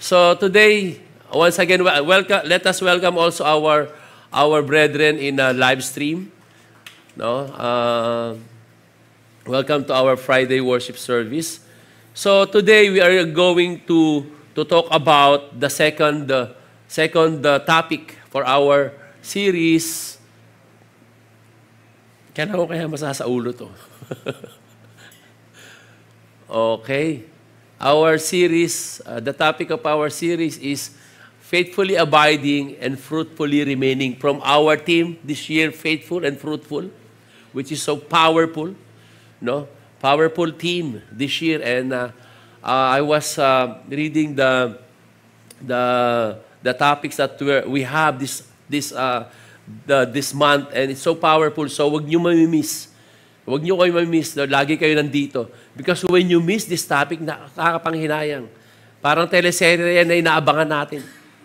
So today, once again, welcome. Let us welcome also our brethren in live stream. No, welcome to our Friday worship service. So today we are going to talk about the second topic for our series. Kaya ko kaya masasa ulo to. Okay. Our series, the topic of our series is faithfully abiding and fruitfully remaining. From our team this year, Faithful and Fruitful, which is so powerful, no? Powerful team this year, and I was reading the topics that we have this month, and it's so powerful. So wag niyo mamimiss. Wag niyo kayo mamimiss. Lagi kayo nandito. Because when you miss this topic, nakakapanghinayang. Parang teleserye yan na inaabangan natin.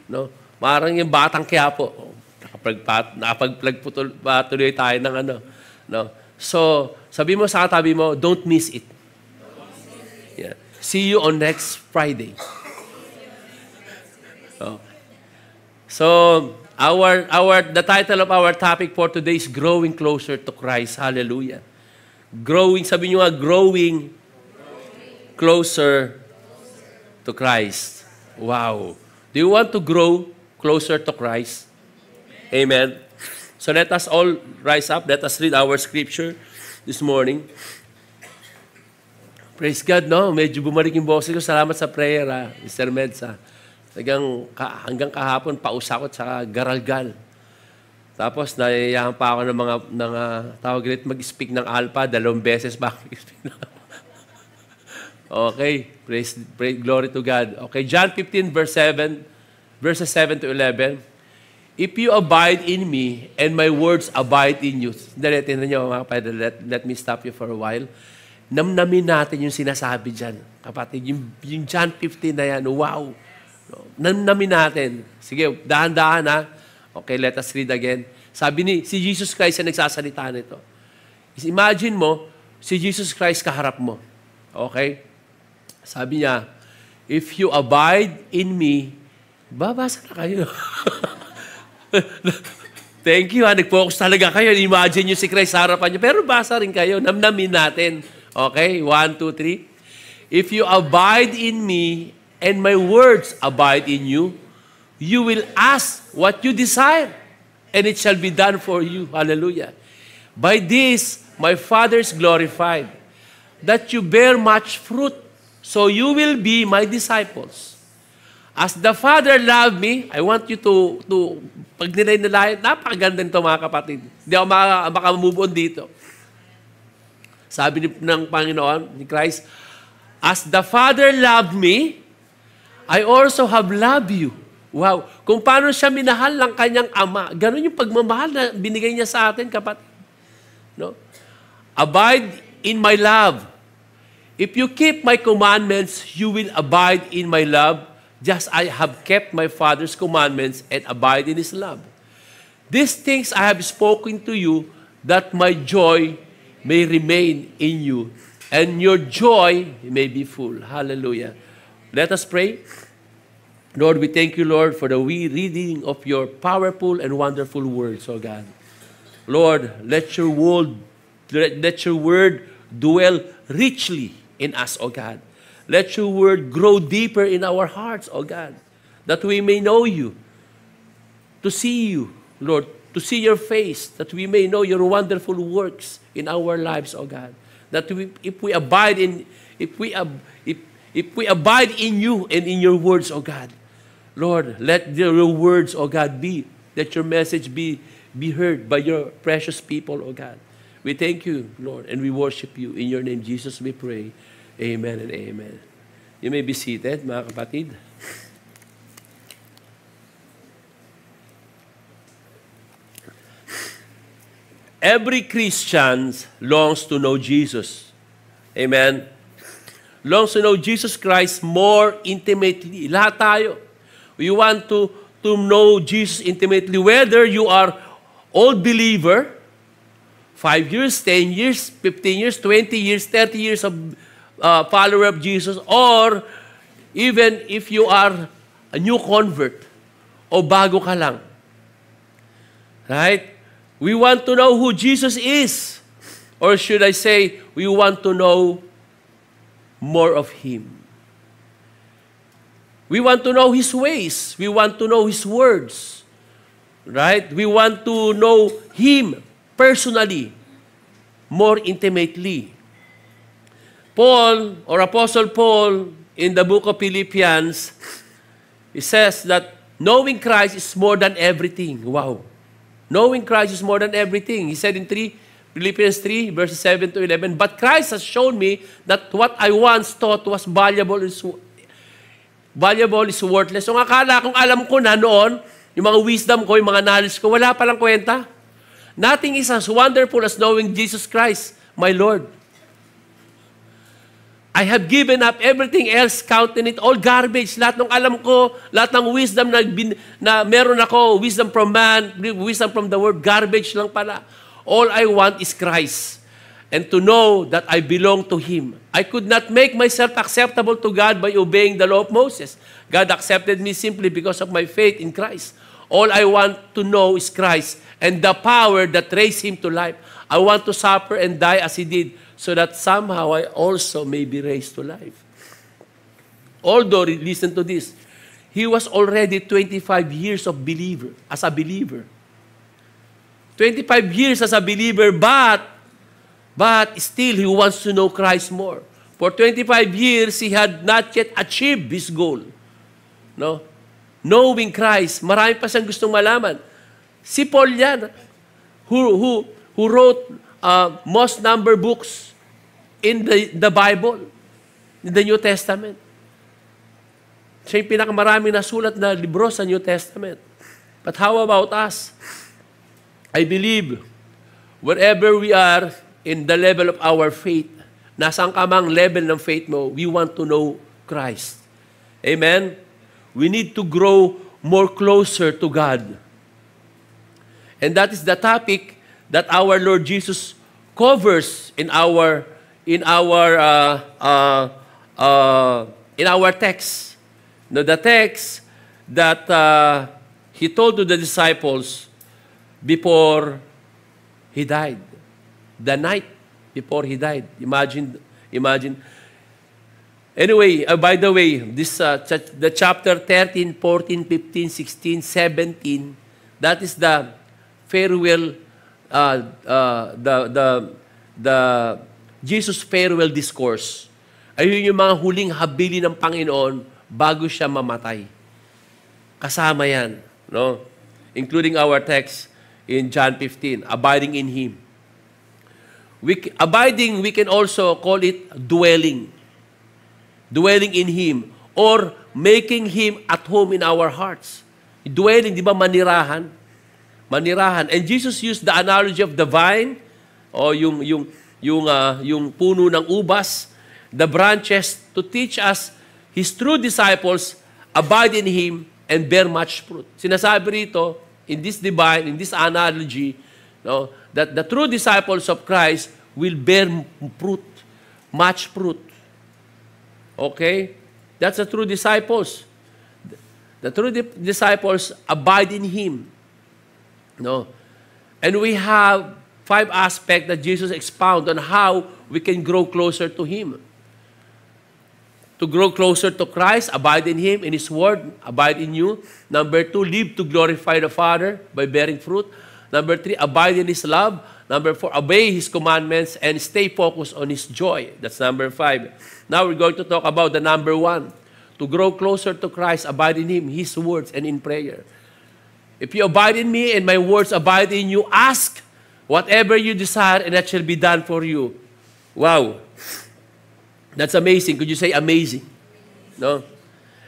No? Parang yung Batang Quiapo. Nakapagpatuloy tayo ng ano. No? So, sabi mo sa katabi mo, don't miss it. Yeah. See you on next Friday. So, the title of our topic for today is Growing Closer to Christ. Hallelujah. Growing, sabi nyo nga, growing closer to Christ. Wow. Do you want to grow closer to Christ? Amen. So let us all rise up. Let us read our scripture this morning. Praise God, no? Medyo bumalik yung boses ko. Salamat sa prayer, Mr. Medsa. Hanggang kahapon, pausakot sa garalgal. Tapos, naiyahan pa ako ng mga tawag ulit mag-speak ng alpha. 2 beses ba mag-speak ng Okay. Praise, glory to God. Okay, John 15, verses 7 to 11. If you abide in me, and my words abide in you. Tingnan niyo, mga kapatid, let me stop you for a while. Namnamin natin yung sinasabi dyan. Kapatid, yung John 15 na yan, wow. Namnamin natin. Sige, dahan-dahan ha. Okay, let us read again. Sabi si Jesus Christ ang nagsasalita nito. Imagine mo, si Jesus Christ kaharap mo. Okay? Sabi niya, if you abide in me, babasa na kayo. Thank you, nag-focus talaga kayo. Imagine nyo si Christ sa harapan nyo. Pero basa rin kayo. Namnamin natin. Okay? 1, 2, 3. If you abide in me, and my words abide in you, you will ask what you desire, and it shall be done for you. Hallelujah. By this, my Father is glorified, that you bear much fruit, so you will be my disciples. As the Father loved me, I want you to pag nilay-nilay, napakaganda nito mga kapatid. Hindi ako makamove on dito. Sabi ng Panginoon, ni Christ, as the Father loved me, I also have loved you. Wow. Kung paano siya minahal ng kanyang ama, ganun yung pagmamahal na binigay niya sa atin, kapatid. No? Abide in my love. If you keep my commandments, you will abide in my love, just I have kept my Father's commandments and abide in His love. These things I have spoken to you, that my joy may remain in you, and your joy may be full. Hallelujah. Let us pray. Lord, we thank you, Lord, for the reading of your powerful and wonderful words, oh God. Lord, let your word dwell richly in us, oh God. Let your word grow deeper in our hearts, oh God, that we may know you, to see you, Lord, to see your face, that we may know your wonderful works in our lives, oh God. That if we abide in you and in your words, oh God, Lord, let your words, oh God, let your message be heard by your precious people, oh God. We thank you, Lord, and we worship you. In your name, Jesus, we pray. Amen and amen. You may be seated, mga kapatid. Every Christian longs to know Jesus. Amen. Longs to know Jesus Christ more intimately. Lahat tayo. We want to know Jesus intimately. Whether you are old believer, 5 years, 10 years, 15 years, 20 years, 30 years of follower of Jesus, or even if you are a new convert, o bago ka lang. Right? We want to know who Jesus is. Or should I say, we want to know more of Him. We want to know His ways. We want to know His words. Right? We want to know Him personally, more intimately. Paul, or Apostle Paul, in the book of Philippians, he says that knowing Christ is more than everything. Wow. Knowing Christ is more than everything. He said in Philippians 3, verses 7 to 11, but Christ has shown me that what I once thought was valuable is worthless. So akala kung alam ko na noon, yung mga wisdom ko, yung mga knowledge ko, wala palang kwenta. Nothing is as wonderful as knowing Jesus Christ, my Lord. I have given up everything else, counting it all garbage. Lahat ng alam ko, lahat ng wisdom na meron ako, wisdom from man, wisdom from the world, garbage lang pala. All I want is Christ. And to know that I belong to Him. I could not make myself acceptable to God by obeying the law of Moses. God accepted me simply because of my faith in Christ. All I want to know is Christ and the power that raised Him to life. I want to suffer and die as He did, so that somehow I also may be raised to life. Although, listen to this, he was already 25 years as a believer. 25 years as a believer, but still he wants to know Christ more. For 25 years, he had not yet achieved his goal. No? Knowing Christ, marami pa siyang gustong malaman. Si Paul yan, who wrote most number books in the Bible, in the New Testament. Siya yung pinakamaraming nasulat na libro sa New Testament. But how about us? I believe, wherever we are in the level of our faith, nasaan ka mang level ng faith mo, we want to know Christ. Amen? We need to grow more closer to God. And that is the topic that our Lord Jesus covers in our text. Now, the text that He told to the disciples before He died. The night before He died. Imagine. Anyway, by the way, this the chapter 13, 14, 15, 16, 17, that is the farewell, the Jesus farewell discourse. Ayun yung mga huling habili ng Panginoon bago siya mamatay. Kasama yan, no? Including our text in John 15, abiding in Him. Abiding, we can also call it dwelling. Dwelling in Him or making Him at home in our hearts. Dwelling, di ba, manirahan? Manirahan. And Jesus used the analogy of the vine, o yung puno ng ubas, the branches, to teach us His true disciples abide in Him and bear much fruit. Sinasabi rito, in this analogy, no, that the true disciples of Christ will bear fruit, much fruit. Okay? That's the true disciples. The true disciples abide in Him. No? And we have 5 aspects that Jesus expounded on how we can grow closer to Him. To grow closer to Christ, abide in Him, in His Word, abide in you. Number 2, live to glorify the Father by bearing fruit. Number 3, abide in His love. Number 4, obey His commandments and stay focused on His joy. That's number 5. Now we're going to talk about the number 1. To grow closer to Christ, abide in Him, His words, and in prayer. If you abide in me and my words abide in you, ask whatever you desire and that shall be done for you. Wow. That's amazing. Could you say amazing? No?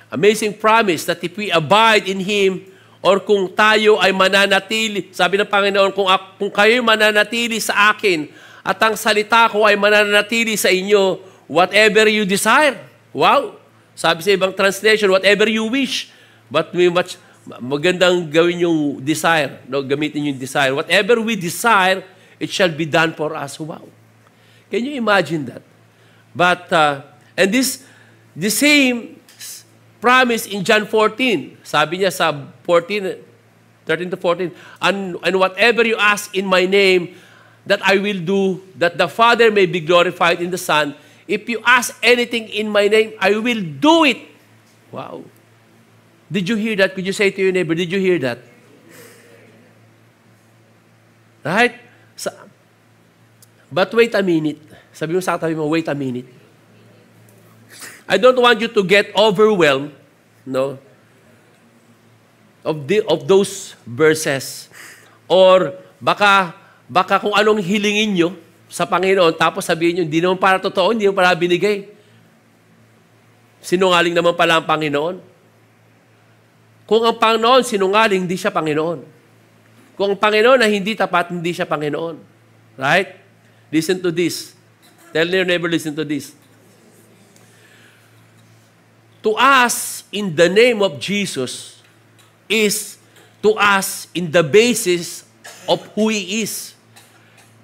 Amazing promise that if we abide in Him, or kung tayo ay mananatili, sabi ng Panginoon, kung kayo mananatili sa akin, at ang salita ko ay mananatili sa inyo, whatever you desire. Wow! Sabi sa ibang translation, whatever you wish. But magandang gawin yung desire. No? Gamitin yung desire. Whatever we desire, it shall be done for us. Wow! Can you imagine that? But, and the same promise in John 14. Sabi niya sa 14, 13 to 14, and whatever you ask in my name, that I will do, that the Father may be glorified in the Son. If you ask anything in my name, I will do it. Wow. Did you hear that? Could you say to your neighbor, did you hear that? Right? But wait a minute. Sabi mo sa katabi mo, wait a minute. I don't want you to get overwhelmed, no, of those verses. Or baka kung anong hilingin nyo sa Panginoon, tapos sabihin nyo, hindi naman para totoo, hindi naman para binigay. Sinungaling naman pala ang Panginoon. Kung ang Panginoon sinungaling, hindi siya Panginoon. Kung ang Panginoon na hindi tapat, hindi siya Panginoon. Right? Listen to this. Tell your neighbor, listen to this. To us, in the name of Jesus, is to us in the basis of who He is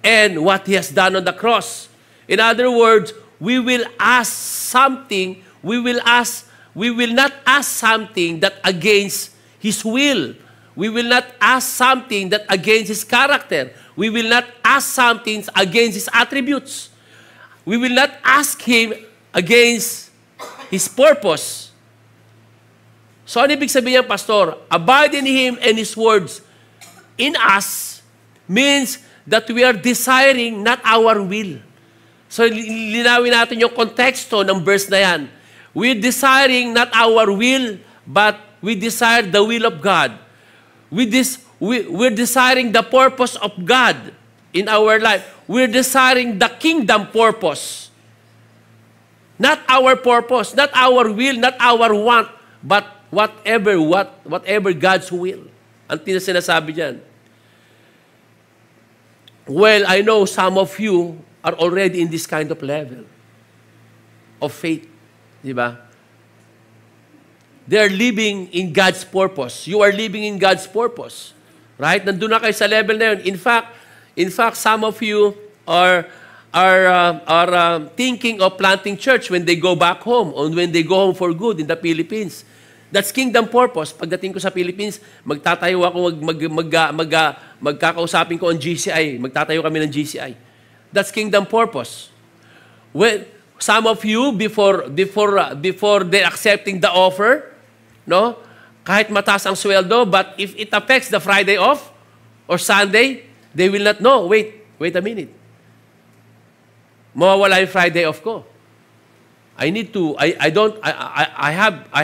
and what He has done on the cross. In other words, we will ask something, we will not ask something that against His will. We will not ask something that against His character. We will not ask something against His attributes. We will not ask Him against His purpose. So, ano ibig sabihin niya, Pastor? Abide in Him and His words in us means that we are desiring not our will. So, linawin natin yung konteksto ng verse na yan. We're desiring not our will, but we desire the will of God. We're desiring the purpose of God in our life. We're desiring the kingdom purpose. Not our purpose, not our will, not our want, but whatever God's will. Ang sinasabi diyan. Well, I know some of you are already in this kind of level of faith. Di ba? They are living in God's purpose. You are living in God's purpose. Right? Nandun na kayo sa level na yun. In fact, some of you are thinking of planting church when they go back home or when they go home for good in the Philippines. That's kingdom purpose. Pagdating ko sa Philippines, magtatayo ako, magkakausapin ko ang GCI. Magtatayo kami ng GCI. That's kingdom purpose. When some of you, before they accepting the offer, no, kahit mataas ang sweldo, but if it affects the Friday off or Sunday, they will not know. Wait a minute. Mawawala yung Friday off ko. I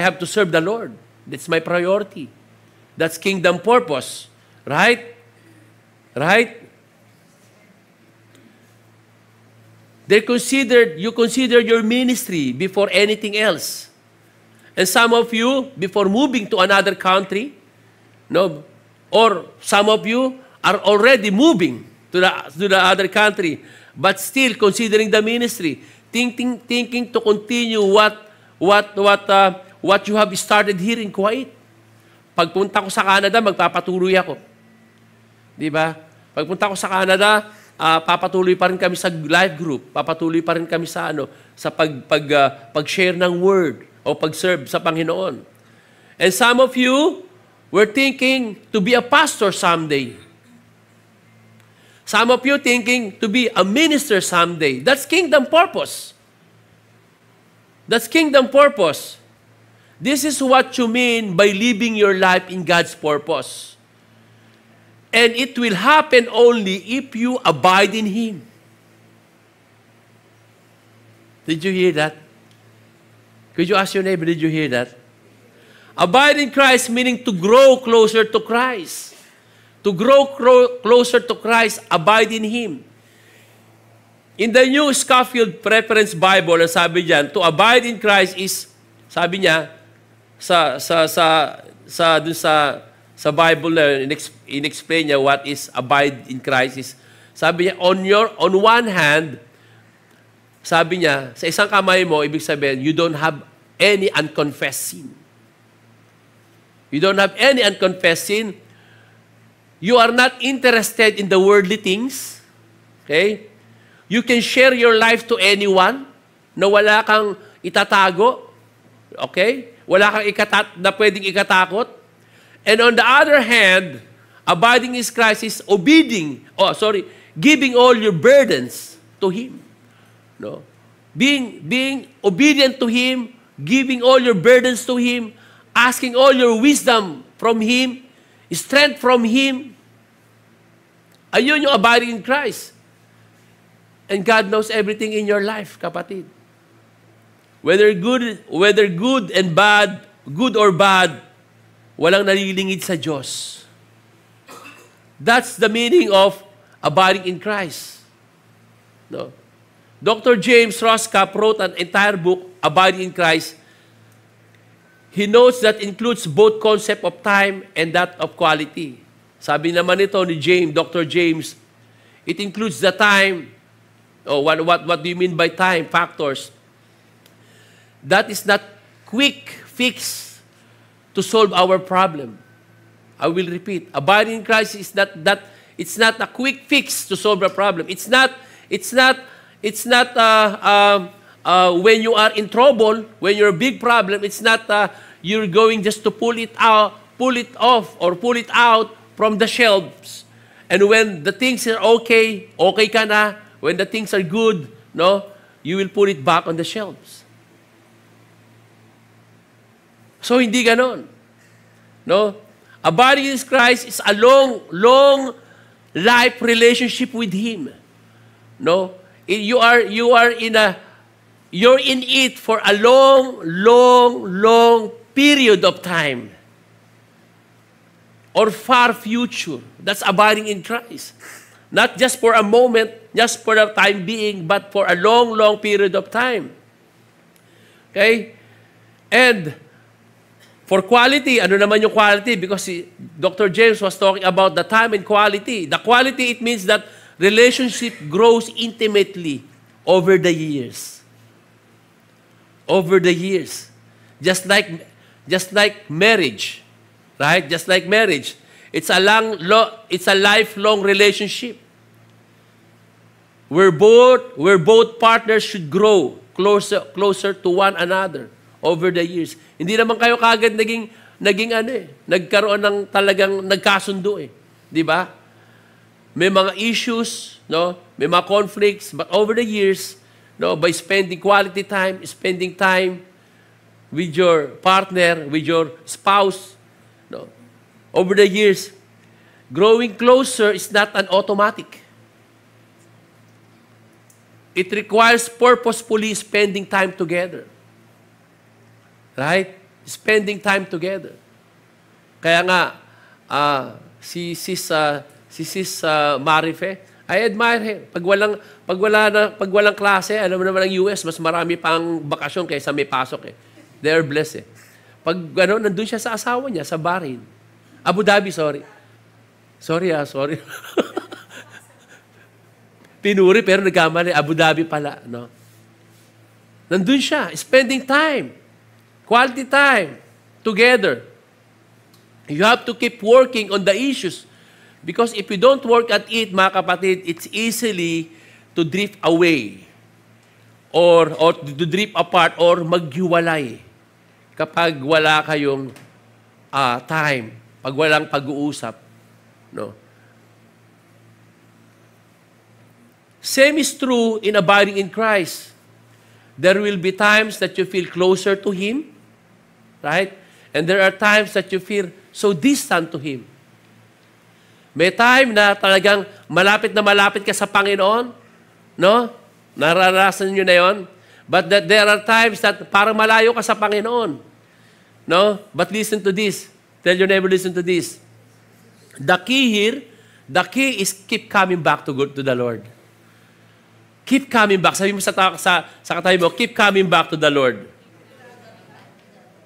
have to serve the Lord. That's my priority. That's kingdom purpose. Right? Right? You consider your ministry before anything else. And some of you, before moving to another country, no, or some of you are already moving to the other country, but still considering the ministry, thinking to continue what you have started here in Kuwait. Pagpunta ko sa Canada, magpapatuloy ako. Di ba? Pagpunta ko sa Canada, papatuloy pa rin kami sa life group, papatuloy pa rin kami sa pag-share ng word o pag-serve sa Panginoon. And some of you were thinking to be a pastor someday. Some of you thinking to be a minister someday. That's kingdom purpose. That's kingdom purpose. This is what you mean by living your life in God's purpose. And it will happen only if you abide in Him. Did you hear that? Could you ask your neighbor, did you hear that? Abide in Christ meaning to grow closer to Christ. To grow closer to Christ, abide in Him. In the New Scofield Reference Bible, ang sabi diyan, to abide in Christ is, sabi niya, sa Bible na in-explain niya what is abide in Christ is, sabi niya, on one hand, sabi niya, sa isang kamay mo, ibig sabihin, you don't have any unconfessed sin. You don't have any unconfessed sin. You are not interested in the worldly things. Okay? You can share your life to anyone na wala kang itatago. Okay? wala kang na pwedeng ikatakot. And on the other hand, abiding in Christ is giving all your burdens to Him. No? Being obedient to Him, giving all your burdens to Him, asking all your wisdom from Him, strength from Him. Ayun yung abiding in Christ. And God knows everything in your life, kapatid. Whether good and bad, good or bad, walang nalilingid sa Diyos. That's the meaning of abiding in Christ. No? Dr. James Roskap wrote an entire book, Abiding in Christ. He notes that includes both concept of time and that of quality. Sabi naman ito ni Dr. James, it includes the time. What do you mean by time factors? That is not quick fix to solve our problem. I will repeat. Abiding in Christ is it's not a quick fix to solve a problem. It's not when you are in trouble, when you're a big problem, it's not you're going just to pull it off or pull it out from the shelves. And when the things are okay ka na. When the things are good, no, you will put it back on the shelves. So hindi ganon. No? Abiding in Christ is a long life relationship with Him. No? You're in it for a long period of time. Or far future. That's abiding in Christ. Not just for a moment, just for a time being, but for a long period of time. Okay? And for quality, ano naman yung quality? Because Dr. James was talking about the time and quality. The quality, it means that relationship grows intimately over the years. Over the years. Just like marriage. Right? Just like marriage. It's a lifelong relationship. Where both partners should grow closer to one another over the years. Hindi naman kayo kagad nagkaroon ng talagang nagkasundo eh. Di ba? May mga issues, no? May mga conflicts, but over the years, no, by spending quality time, spending time with your partner, with your spouse, no? Over the years, growing closer is not an automatic. It requires purposefully spending time together. Right? Spending time together. Kaya nga, si Sis Marife, I admire her. Pag walang klase, alam mo naman ang US, mas marami pang bakasyon kaysa may pasok eh. They are blessed eh. Pag nandun siya sa asawa niya, sa Bahrain. Abu Dhabi, sorry. Sorry. Pinuri pero nagkamali. Abu Dhabi pala, no? Nandun siya, spending time. Quality time. Together. You have to keep working on the issues. Because if you don't work at it, mga kapatid, it's easily to drift away. Or to drift apart or maghiwalay. Kapag wala kayong time. Pag walang pag-uusap. No? Same is true in abiding in Christ. There will be times that you feel closer to Him, right? And there are times that you feel so distant to Him. May time na talagang malapit ka sa Panginoon, no? Naranasan nyo na yon. But that there are times that parang malayo ka sa Panginoon, no? But listen to this. Tell your neighbor, listen to this. The key is keep coming back to the Lord. Keep coming back. Sabi mo sa katabi mo, keep coming back to the Lord.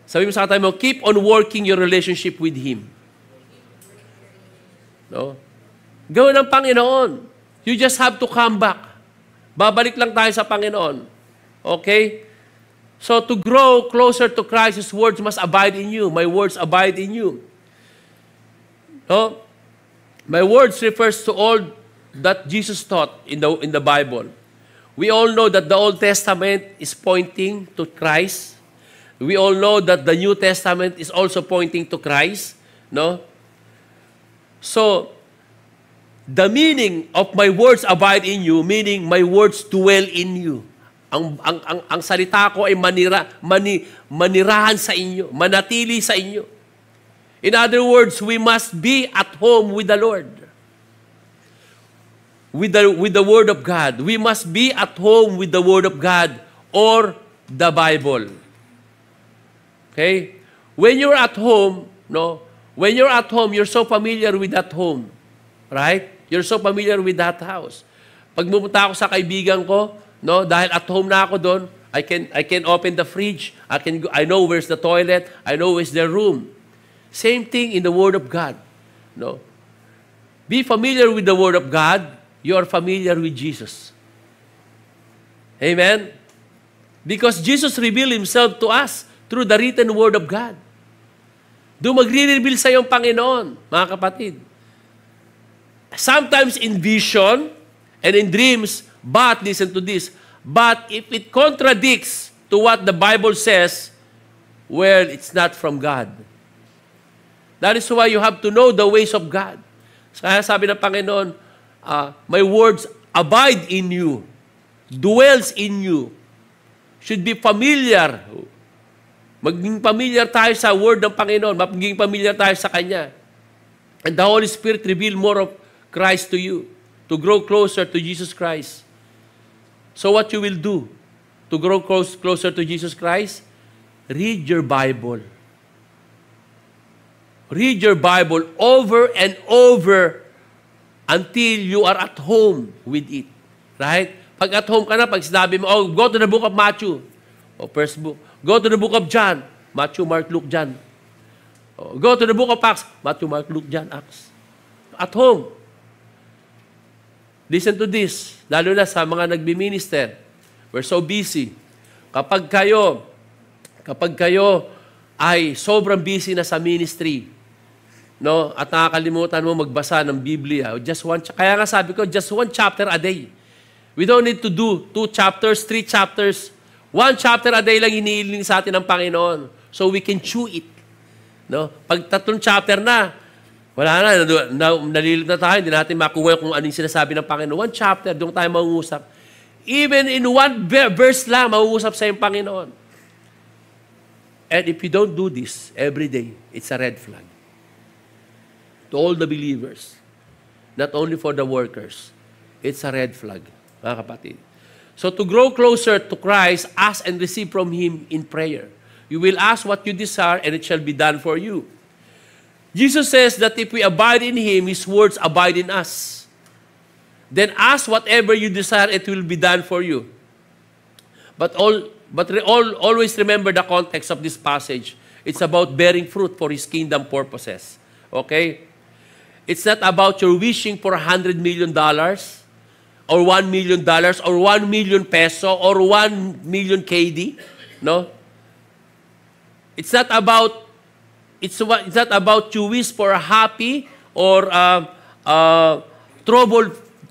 Sabi mo sa katabi mo, keep on working your relationship with Him. No? Gawin ng Panginoon. You just have to come back. Babalik lang tayo sa Panginoon. Okay? So to grow closer to Christ, His words must abide in you. My words abide in you. No? My words refers to all that Jesus taught in the Bible. We all know that the Old Testament is pointing to Christ. We all know that the New Testament is also pointing to Christ, no? So, the meaning of my words abide in you, meaning my words dwell in you. Ang salita ko ay manirahan sa inyo, manatili sa inyo. In other words, we must be at home with the Lord. With the Word of God. We must be at home with the Word of God or the Bible. Okay? When you're at home, no? When you're at home, you're so familiar with that home. Right? You're so familiar with that house. Pag pumunta ako sa kaibigan ko, no, dahil at home na ako doon, I can open the fridge. I know where's the toilet. I know where's the room. Same thing in the Word of God. No? Be familiar with the Word of God. You are familiar with Jesus. Amen? Because Jesus revealed Himself to us through the written Word of God. Doon magre-reveal sa iyong Panginoon, mga kapatid. Sometimes in vision and in dreams, but, listen to this, but if it contradicts to what the Bible says, well, it's not from God. That is why you have to know the ways of God. Kaya sabi ng Panginoon, my words abide in you, dwells in you, should be familiar. Maging familiar tayo sa word ng Panginoon, maging familiar tayo sa Kanya. And the Holy Spirit reveal more of Christ to you, to grow closer to Jesus Christ. So what you will do to grow closer to Jesus Christ? Read your Bible. Read your Bible over and over until you are at home with it. Right? Pag at home ka na, pag sinabi mo, oh, go to the book of Matthew. O, first book. Go to the book of John. Matthew, Mark, Luke, John. O, go to the book of Acts. Matthew, Mark, Luke, John, Acts. At home. Listen to this. Lalo na sa mga nagbi-minister. We're so busy. Kapag kayo ay sobrang busy na sa ministry, no, at nakakalimutan mo magbasa ng Biblia, kaya nga sabi ko, just one chapter a day. We don't need to do 2 chapters, 3 chapters. 1 chapter a day lang iniiling sa atin ng Panginoon. So we can chew it. No? Pag 3 chapter na, wala na, nalilito na tayo, hindi natin makuha kung ano yung sinasabi ng Panginoon. 1 chapter, doon tayo mauusap. Even in 1 verse lang, mauusap sa yung Panginoon. And if you don't do this every day, it's a red flag. To all the believers, not only for the workers, it's a red flag, mga kapatid. So to grow closer to Christ, ask and receive from Him in prayer. You will ask what you desire, and it shall be done for you. Jesus says that if we abide in Him, His words abide in us. Then ask whatever you desire, it will be done for you. But always remember the context of this passage. It's about bearing fruit for His kingdom purposes. Okay? It's not about your wishing for $100 million or $1 million or 1 million peso or 1 million KD. No? It's not about you wish for a happy or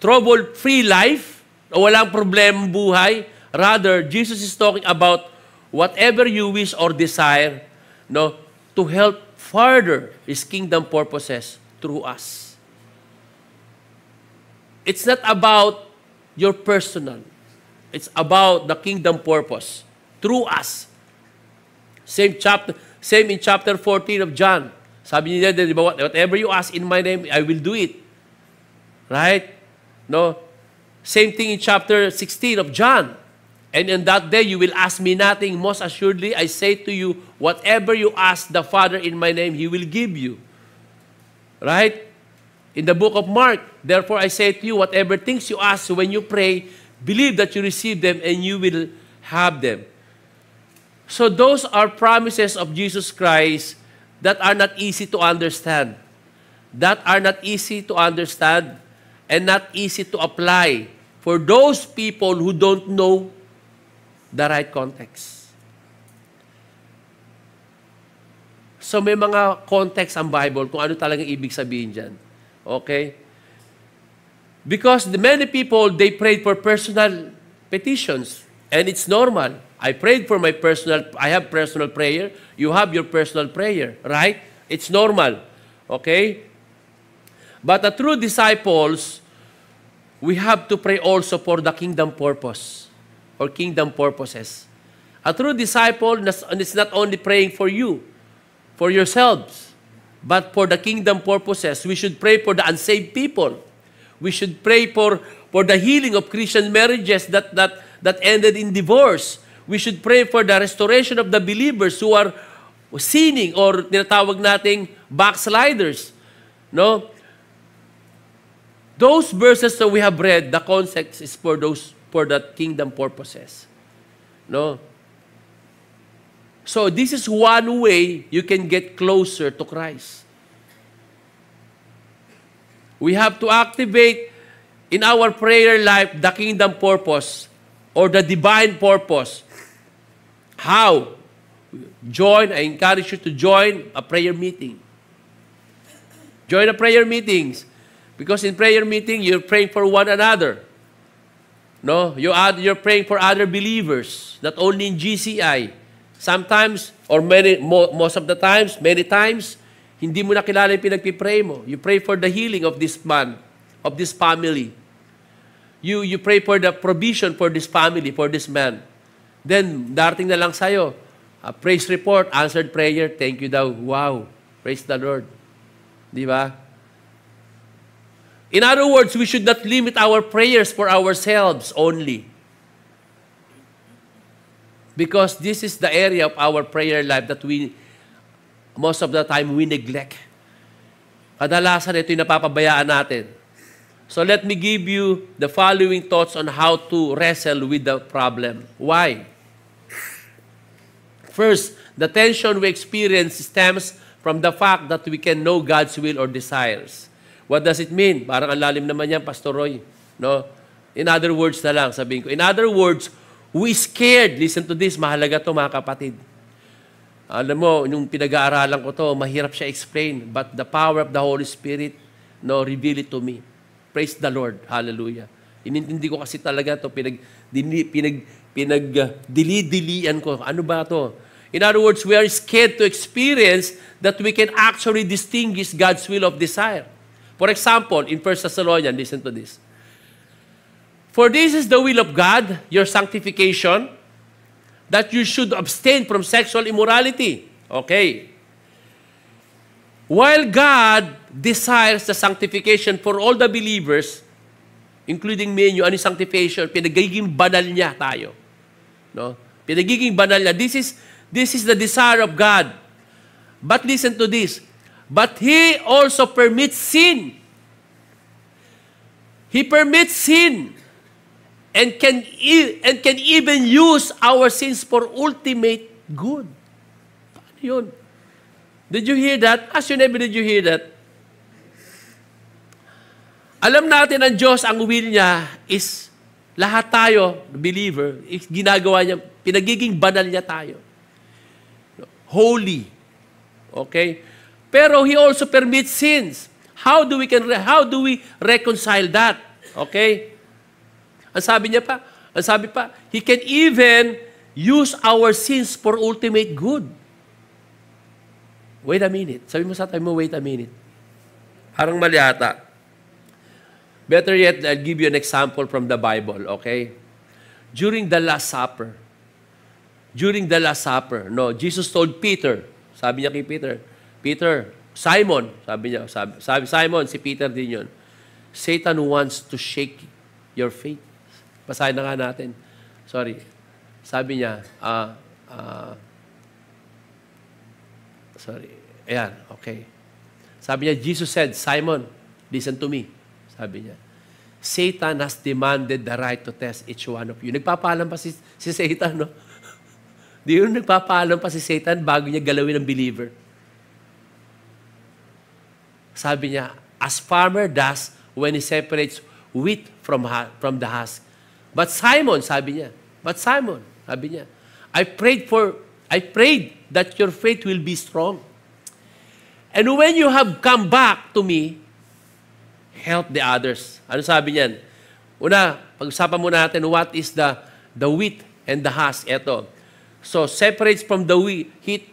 trouble-free life o walang problema buhay. Rather, Jesus is talking about whatever you wish or desire, no, to help further His kingdom purposes through us. It's not about your personal. It's about the kingdom purpose through us. Same in chapter 14 of John. Sabi niya, di ba, whatever you ask in my name, I will do it. Right? No? Same thing in chapter 16 of John. And in that day, you will ask me nothing. Most assuredly, I say to you, whatever you ask the Father in my name, He will give you. Right? In the book of Mark, therefore I say to you, whatever things you ask when you pray, believe that you receive them and you will have them. So those are promises of Jesus Christ that are not easy to understand. That are not easy to understand and not easy to apply for those people who don't know the right context. So may mga context ang Bible kung ano talagang ibig sabihin dyan. Okay? Because many people, they prayed for personal petitions. And it's normal. I prayed for I have personal prayer. You have your personal prayer, right? It's normal. Okay? But a true disciples, we have to pray also for the kingdom purpose or kingdom purposes. A true disciple is not only praying for you, for yourselves, but for the kingdom purposes. We should pray for the unsaved people. We should pray for the healing of Christian marriages that ended in divorce. We should pray for the restoration of the believers who are sinning or tinatawag nating backsliders. No? Those verses that we have read, the context is for the kingdom purposes. No? So this is one way you can get closer to Christ. We have to activate in our prayer life the kingdom purpose or the divine purpose. How? I encourage you to join a prayer meeting. Join a prayer meetings. Because in prayer meeting, you're praying for one another. No? You're praying for other believers, not only in GCI. Sometimes, or most of the times, many times, hindi mo nakilala yung pinagpipray mo. You pray for the healing of this man, of this family. You pray for the provision for this family, for this man. Then, darating na lang sa'yo, a praise report, answered prayer, thank you daw. Wow, praise the Lord. Di ba? In other words, we should not limit our prayers for ourselves only. Because this is the area of our prayer life that most of the time, we neglect. Kadalasan, ito yung napapabayaan natin. So let me give you the following thoughts on how to wrestle with the problem. Why? First, the tension we experience stems from the fact that we can know God's will or desires. What does it mean? Parang ang lalim naman yan, Pastor Roy. No? In other words na lang, sabihin ko. In other words, we scared. Listen to this, mahalaga to mga kapatid. Alam mo, yung pinag-aaralan ko to, mahirap siya explain. But the power of the Holy Spirit, reveal it to me. Praise the Lord. Hallelujah. Inintindi ko kasi talaga to, pinagdili-dilian ko. Ano ba to? In other words, we are scared to experience that we can actually distinguish God's will of desire. For example, in 1 Thessalonians, listen to this. For this is the will of God, your sanctification, that you should abstain from sexual immorality. Okay. While God desires the sanctification for all the believers, including me and you, ano yung sanctification? Pinagiging banal niya tayo. No? Pinagiging banal niya. This is the desire of God. But listen to this. But He also permits sin. He permits sin. And can even use our sins for ultimate good. Paano yun? Did you hear that? As you never did you hear that? Alam natin ang Diyos, ang will niya is lahat tayo, believer, ginagawa niya, pinagiging banal niya tayo. Holy. Okay? Pero He also permits sins. How do we reconcile that? Okay? Ang sabi pa, He can even use our sins for ultimate good. Wait a minute. Sabi mo sa tayo mo, wait a minute. Parang mali ata. Better yet, I'll give you an example from the Bible, okay? During the Last Supper, Jesus told Peter, sabi niya kay Peter, Simon, sabi Simon, si Peter din yun, Satan wants to shake your faith. Basahin na nga natin. Sorry. Sabi niya, sorry. Ayan, okay. Sabi niya, Jesus said, Simon, listen to me. Sabi niya, Satan has demanded the right to test each one of you. Nagpapaalam pa si Satan, no? Di yun nagpapaalam pa si Satan bago niya galawin ang believer. Sabi niya, as farmer does when he separates wheat from the husk. But Simon, sabi niya, I prayed that your faith will be strong. And when you have come back to me, help the others. Ano sabi niyan? Una, pag-usapan muna natin what is the wheat and the husk. Ito. So, separates from the heat.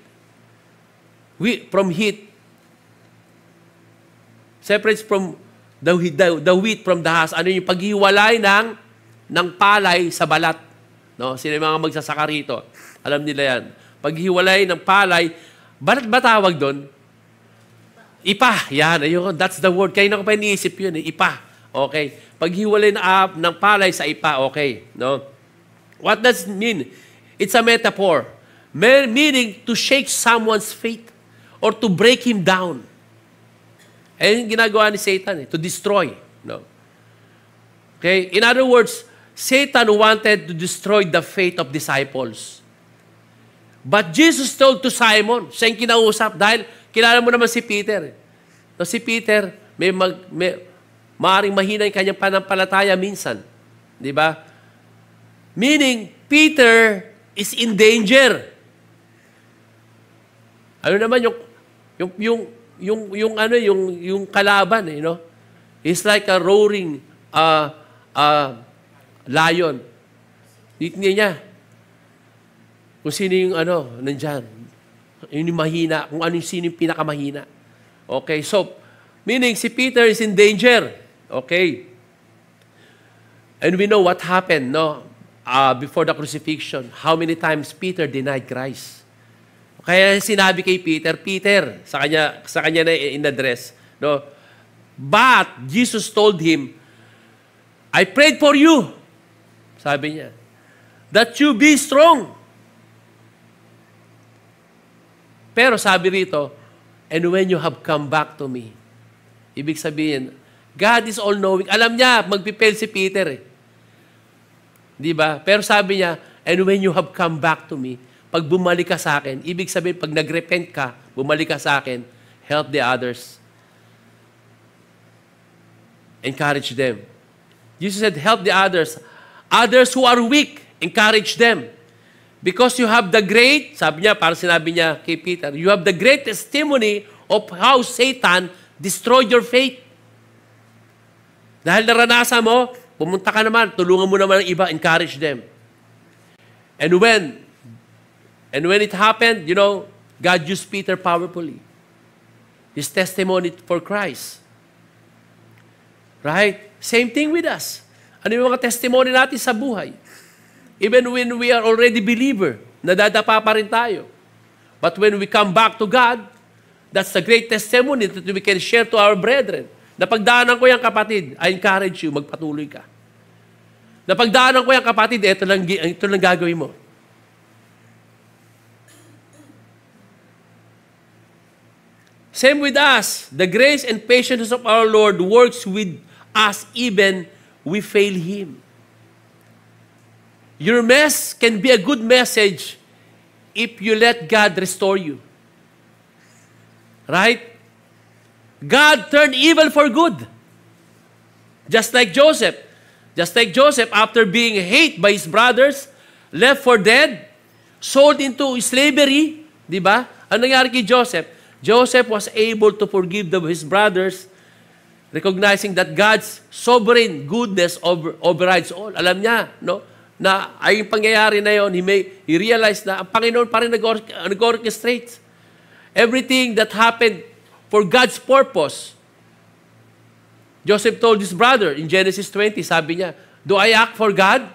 From heat. Separates from the wheat from the husk. Ano yung paghiwalay ng palay sa balat. No? Sino yung mga magsasaka rito? Alam nila yan. Paghiwalay ng palay, balat ba tawag doon? Ipa. Yan. Ayun, that's the word. Kaya na ko pa iniisip yun. Ipa. Okay. Paghiwalay ng palay sa ipa. Okay. No? What does it mean? It's a metaphor. Meaning to shake someone's faith or to break him down. Ayun yung ginagawa ni Satan. To destroy. No? Okay. In other words, Satan wanted to destroy the faith of disciples. But Jesus told to Simon, siya yung kinausap, dahil kilala mo naman si Peter. So si Peter, maaaring mahina yung kanyang panampalataya minsan. Di ba? Meaning, Peter is in danger. Ano naman yung kalaban, you know? He's like a roaring lion. Tingnan niya. Kung sino yung nandyan. Yun yung mahina. Kung sino yung pinakamahina. Okay, so, meaning si Peter is in danger. Okay. And we know what happened, no? Before the crucifixion. How many times Peter denied Christ. Kaya sinabi kay Peter, sa kanya na in-address, no? But, Jesus told him, I prayed for you. Sabi niya, that you be strong. Pero sabi rito, and when you have come back to me. Ibig sabihin, God is all-knowing. Alam niya, magpipail si Peter. Di ba? Pero sabi niya, and when you have come back to me, pag bumalik ka sa akin, ibig sabihin, pag nag-repent ka, bumalik ka sa akin, help the others. Encourage them. Jesus said, help the others. Others who are weak, encourage them. Because you have the great, sabi niya, parang sinabi niya kay Peter, you have the great testimony of how Satan destroyed your faith. Dahil naranasan mo, pumunta ka naman, tulungan mo naman ang iba, encourage them. And when it happened, you know, God used Peter powerfully. His testimony for Christ. Right? Same thing with us. Ano yung mga testimony natin sa buhay? Even when we are already believer, nadadapa pa rin tayo. But when we come back to God, that's the great testimony that we can share to our brethren. Napagdaanan ko yung kapatid, I encourage you, magpatuloy ka. Napagdaanan ko yung kapatid, ito lang gagawin mo. Same with us. The grace and patience of our Lord works with us even we fail Him. Your mess can be a good message if you let God restore you. Right? God turned evil for good. Just like Joseph. Just like Joseph, after being hated by his brothers, left for dead, sold into slavery. Di ba? Ano nangyari kay Joseph? Joseph was able to forgive his brothers, recognizing that God's sovereign goodness overrides all. Alam niya, no? Na ay pangyayari na yon, he realized na ang Panginoon pa rin nag-orchestrate. Everything that happened for God's purpose. Joseph told his brother in Genesis 20, sabi niya, do I act for God?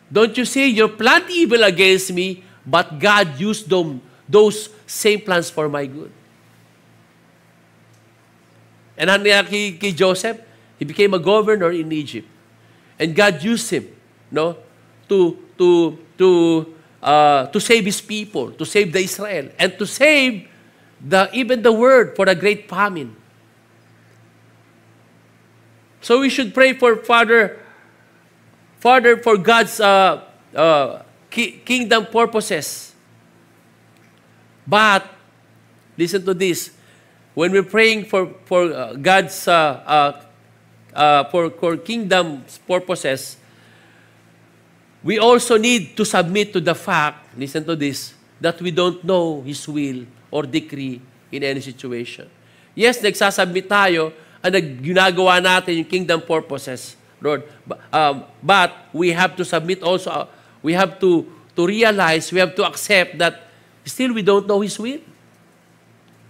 Don't you see, you planned evil against me, but God used those same plans for my good. And ano nangyari kay Joseph? He became a governor in Egypt. And God used him, no, to save his people, to save the Israel, and to save even the world for a great famine. So we should pray for Father for God's kingdom purposes. But listen to this: when we're praying for God's for kingdom purposes, we also need to submit to the fact, listen to this, that we don't know His will or decree in any situation. Yes, nagsasubmit tayo, ginagawa natin yung kingdom purposes, Lord. But we have to submit also we have to realize, we have to accept that still we don't know His will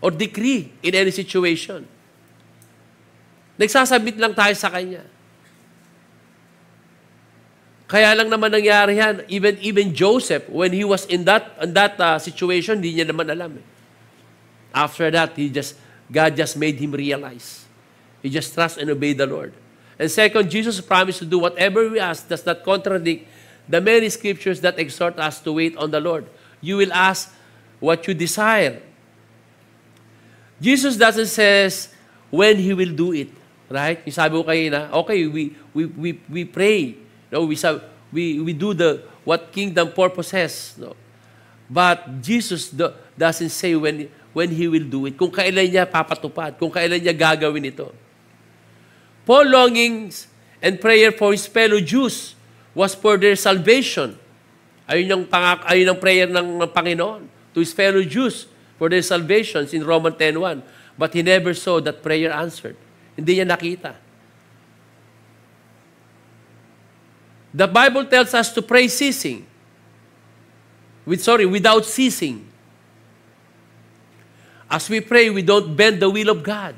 or decree in any situation. Nagsasabit lang tayo sa Kanya. Kaya lang naman nangyari yan. Even Joseph, when he was in that situation, hindi niya naman alam. After that, God just made him realize. He just trust and obey the Lord. And second, Jesus promised to do whatever we ask does not contradict the many scriptures that exhort us to wait on the Lord. You will ask what you desire. Jesus doesn't says when He will do it. Right? Yung sabi ko kayo na, okay, we pray. No, we do what kingdom purposes. No? But Jesus doesn't say when He will do it. Kung kailan niya papatupad, kung kailan niya gagawin ito. Paul's longings and prayer for his fellow Jews was for their salvation. Ayun ang prayer ng Panginoon to his fellow Jews for their salvations in Romans 10:1. But he never saw that prayer answered. Hindi niya nakita. The Bible tells us to pray without ceasing. As we pray, we don't bend the will of God.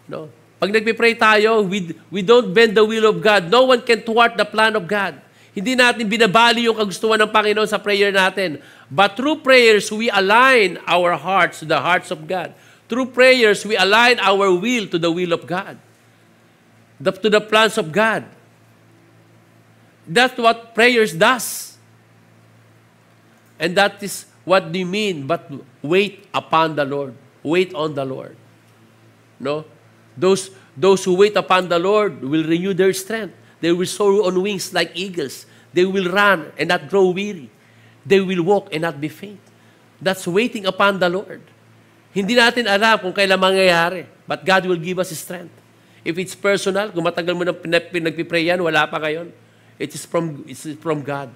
No? Pag nagpipray tayo, we don't bend the will of God. No one can thwart the plan of God. Hindi natin binabali yung kagustuhan ng Panginoon sa prayer natin. But through prayers, we align our hearts to the hearts of God. Through prayers, we align our will to the will of God. To the plans of God. That's what prayers does. And that is what they mean, but wait upon the Lord. Wait on the Lord. No? Those who wait upon the Lord will renew their strength. They will soar on wings like eagles. They will run and not grow weary. They will walk and not be faint. That's waiting upon the Lord. Hindi natin alam kung kailan mangyayari, but God will give us strength. If it's personal, kung matagal mo nang nagpipray yan, wala pa ngayon, it is from God.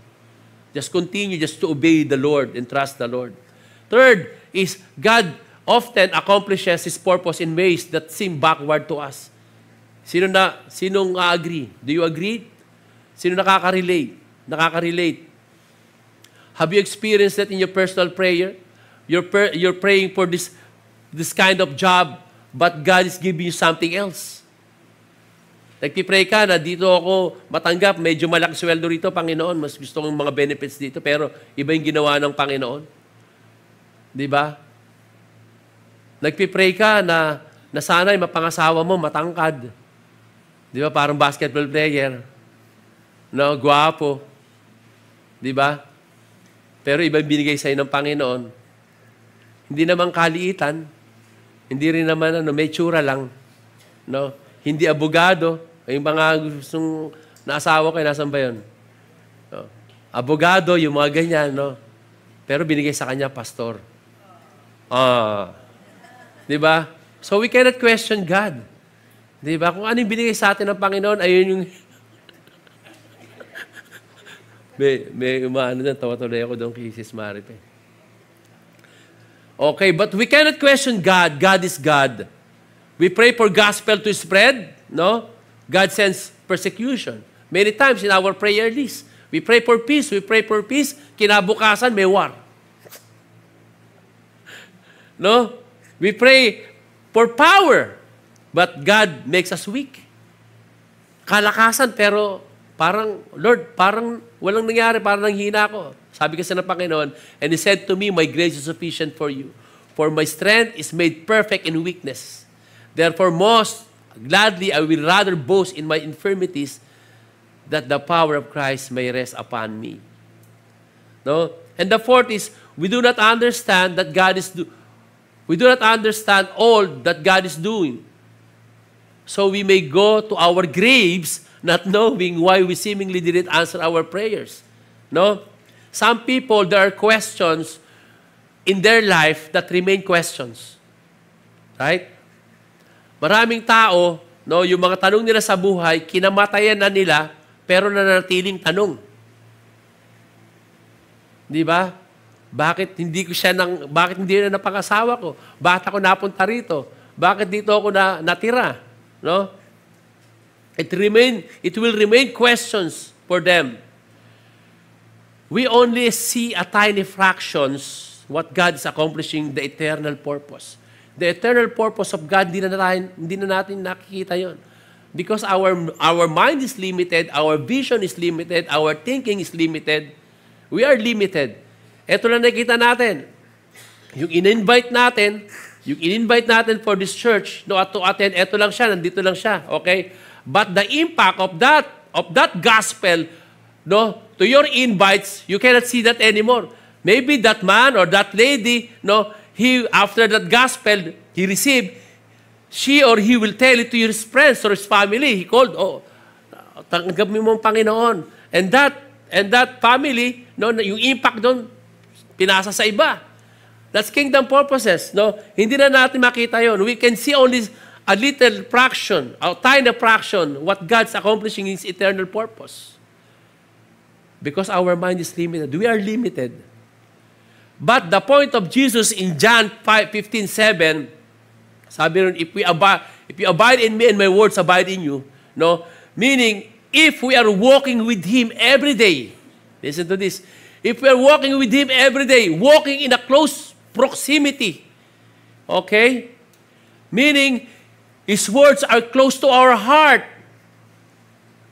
Just continue just to obey the Lord and trust the Lord. Third is God often accomplishes His purpose in ways that seem backward to us. Sinong agree? Do you agree? Sino nakaka-relate? Have you experienced that in your personal prayer? You're praying for this kind of job, but God is giving you something else. Nagpipray ka na dito ako matanggap, medyo malaki sweldo rito, Panginoon, mas gusto kong mga benefits dito, pero iba yung ginawa ng Panginoon. Di ba? Nagpipray ka na sana'y mapangasawa mo, matangkad. Di ba? Parang basketball player. No, gwapo. Di ba? Pero iba binigay sa'yo ng Panginoon. Hindi naman kaliitan. Hindi rin naman may tsura lang. No? Hindi abogado. Yung mga gustong naasawa kayo, nasan ba yun? No? Abogado, yung mga ganyan, no? Pero binigay sa kanya, pastor. Di ba? So we cannot question God. Di ba? Kung ano yung binigay sa atin ng Panginoon, ayun yung... may umaano dyan, tawa-tuloy ako doon kay Sis Maripe. Okay, but we cannot question God. God is God. We pray for gospel to spread, no? God sends persecution. Many times in our prayer list, we pray for peace, kinabukasan may war. No? We pray for power, but God makes us weak. Kalakasan, pero parang, Lord, parang walang nangyari, parang nanghina ako. Sabi kasi ng Panginoon, and He said to me, my grace is sufficient for you, for my strength is made perfect in weakness. Therefore, most gladly I will rather boast in my infirmities, that the power of Christ may rest upon me. No? And the fourth is, we do not understand all that God is doing. So we may go to our graves not knowing why we seemingly didn't answer our prayers. No? Some people, there are questions in their life that remain questions. Right? Maraming tao, no, yung mga tanong nila sa buhay, kinamatayan na nila, pero nanatiling tanong. Di ba? Bakit hindi na napangasawa ko? Bakit ako napunta rito? Bakit dito ako natira? No? It will remain questions for them. we only see a tiny fractions what God is accomplishing, the eternal purpose. The eternal purpose of God, hindi na natin nakikita yon. Because our mind is limited, our vision is limited, our thinking is limited. We are limited. Ito lang nakikita natin. Yung in-invite natin for this church, no, to attend, ito lang siya, nandito lang siya, okay? But the impact of that gospel, no, to your invites, you cannot see that anymore. Maybe that man or that lady, no, he, after that gospel he received, she or he will tell it to his friends or his family. He called, tanggap mo ang Panginoon. And that family, no, yung impact doon, pinasa sa iba. That's kingdom purposes. No? Hindi na natin makita yon. We can see only a little fraction, a tiny fraction, what God's accomplishing in His eternal purpose. Because our mind is limited. We are limited. But the point of Jesus in John 15:7, sabi rin, if you abide in me and my words abide in you, no? Meaning, if we are walking with Him every day, listen to this, if we are walking with Him every day, walking in a close proximity, okay? Meaning, His words are close to our heart.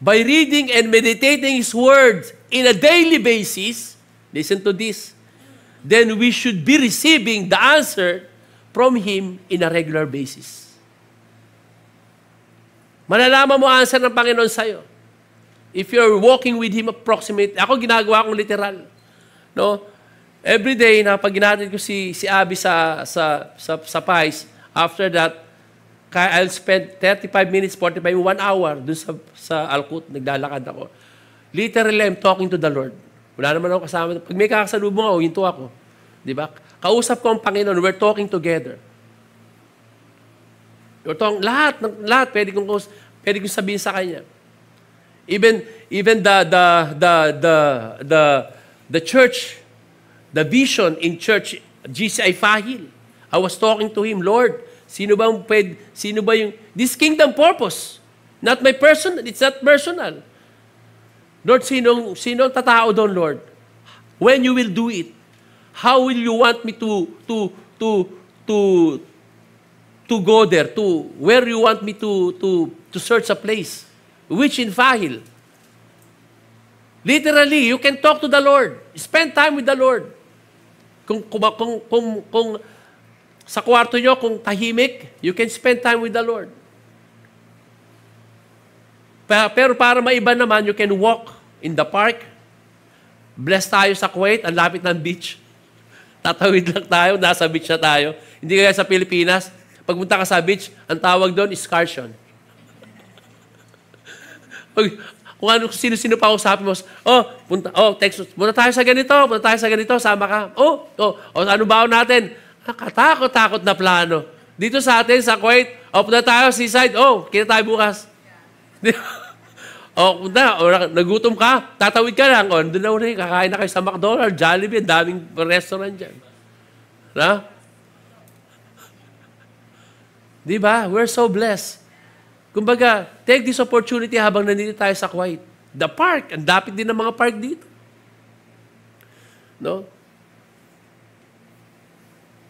By reading and meditating His words in a daily basis, listen to this, then we should be receiving the answer from Him in a regular basis. Malalaman mo answer ng Panginoon sa'yo. If you're walking with Him approximately, ako ginagawa kong literal. No? Every day, pag ginatid ko si Abby sa PICE, after that, I'll spend 35 minutes, 45 minutes, 1 hour dun sa Alcut, naglalakad ako. Literally, I'm talking to the Lord. Wala naman ako kasama. Pag may kakasalubong ako, hinto ako. Di ba? Kausap ko ang Panginoon. We're talking together. We're talking, lahat, pwede kong sabihin sa Kanya. Even the church, the vision in church, GCI Fahil, I was talking to him, Lord, sino ba yung, this kingdom purpose, not my personal, it's not personal. Lord, sinong tatao doon, Lord? When you will do it? How will you want me to go there? Where you want me to search a place? Which in Fahil? Literally, you can talk to the Lord. Spend time with the Lord. Kung sa kwarto nyo, kung tahimik, you can spend time with the Lord. Pero para maiba naman, you can walk in the park. Blessed tayo sa Kuwait, ang lapit ng beach. Tatawid lang tayo, nasa beach na tayo. Hindi kaya sa Pilipinas, pagpunta ka sa beach, ang tawag doon, excursion. Kung sino-sino pa usapin mo, text, punta tayo sa ganito, sama ka. Ano ba natin? Katakot-takot na plano. Dito sa atin, sa Kuwait, punta tayo, seaside, kita tayo bukas. Nagutom ka, tatawid ka lang, doon na ulit, kakain na kayo sa McDonald's, Jollibee, daming restaurant dyan. Na? Diba? We're so blessed. Kumbaga, take this opportunity habang nandito tayo sa Kuwait. The park, ang dapit din ng mga park dito. No?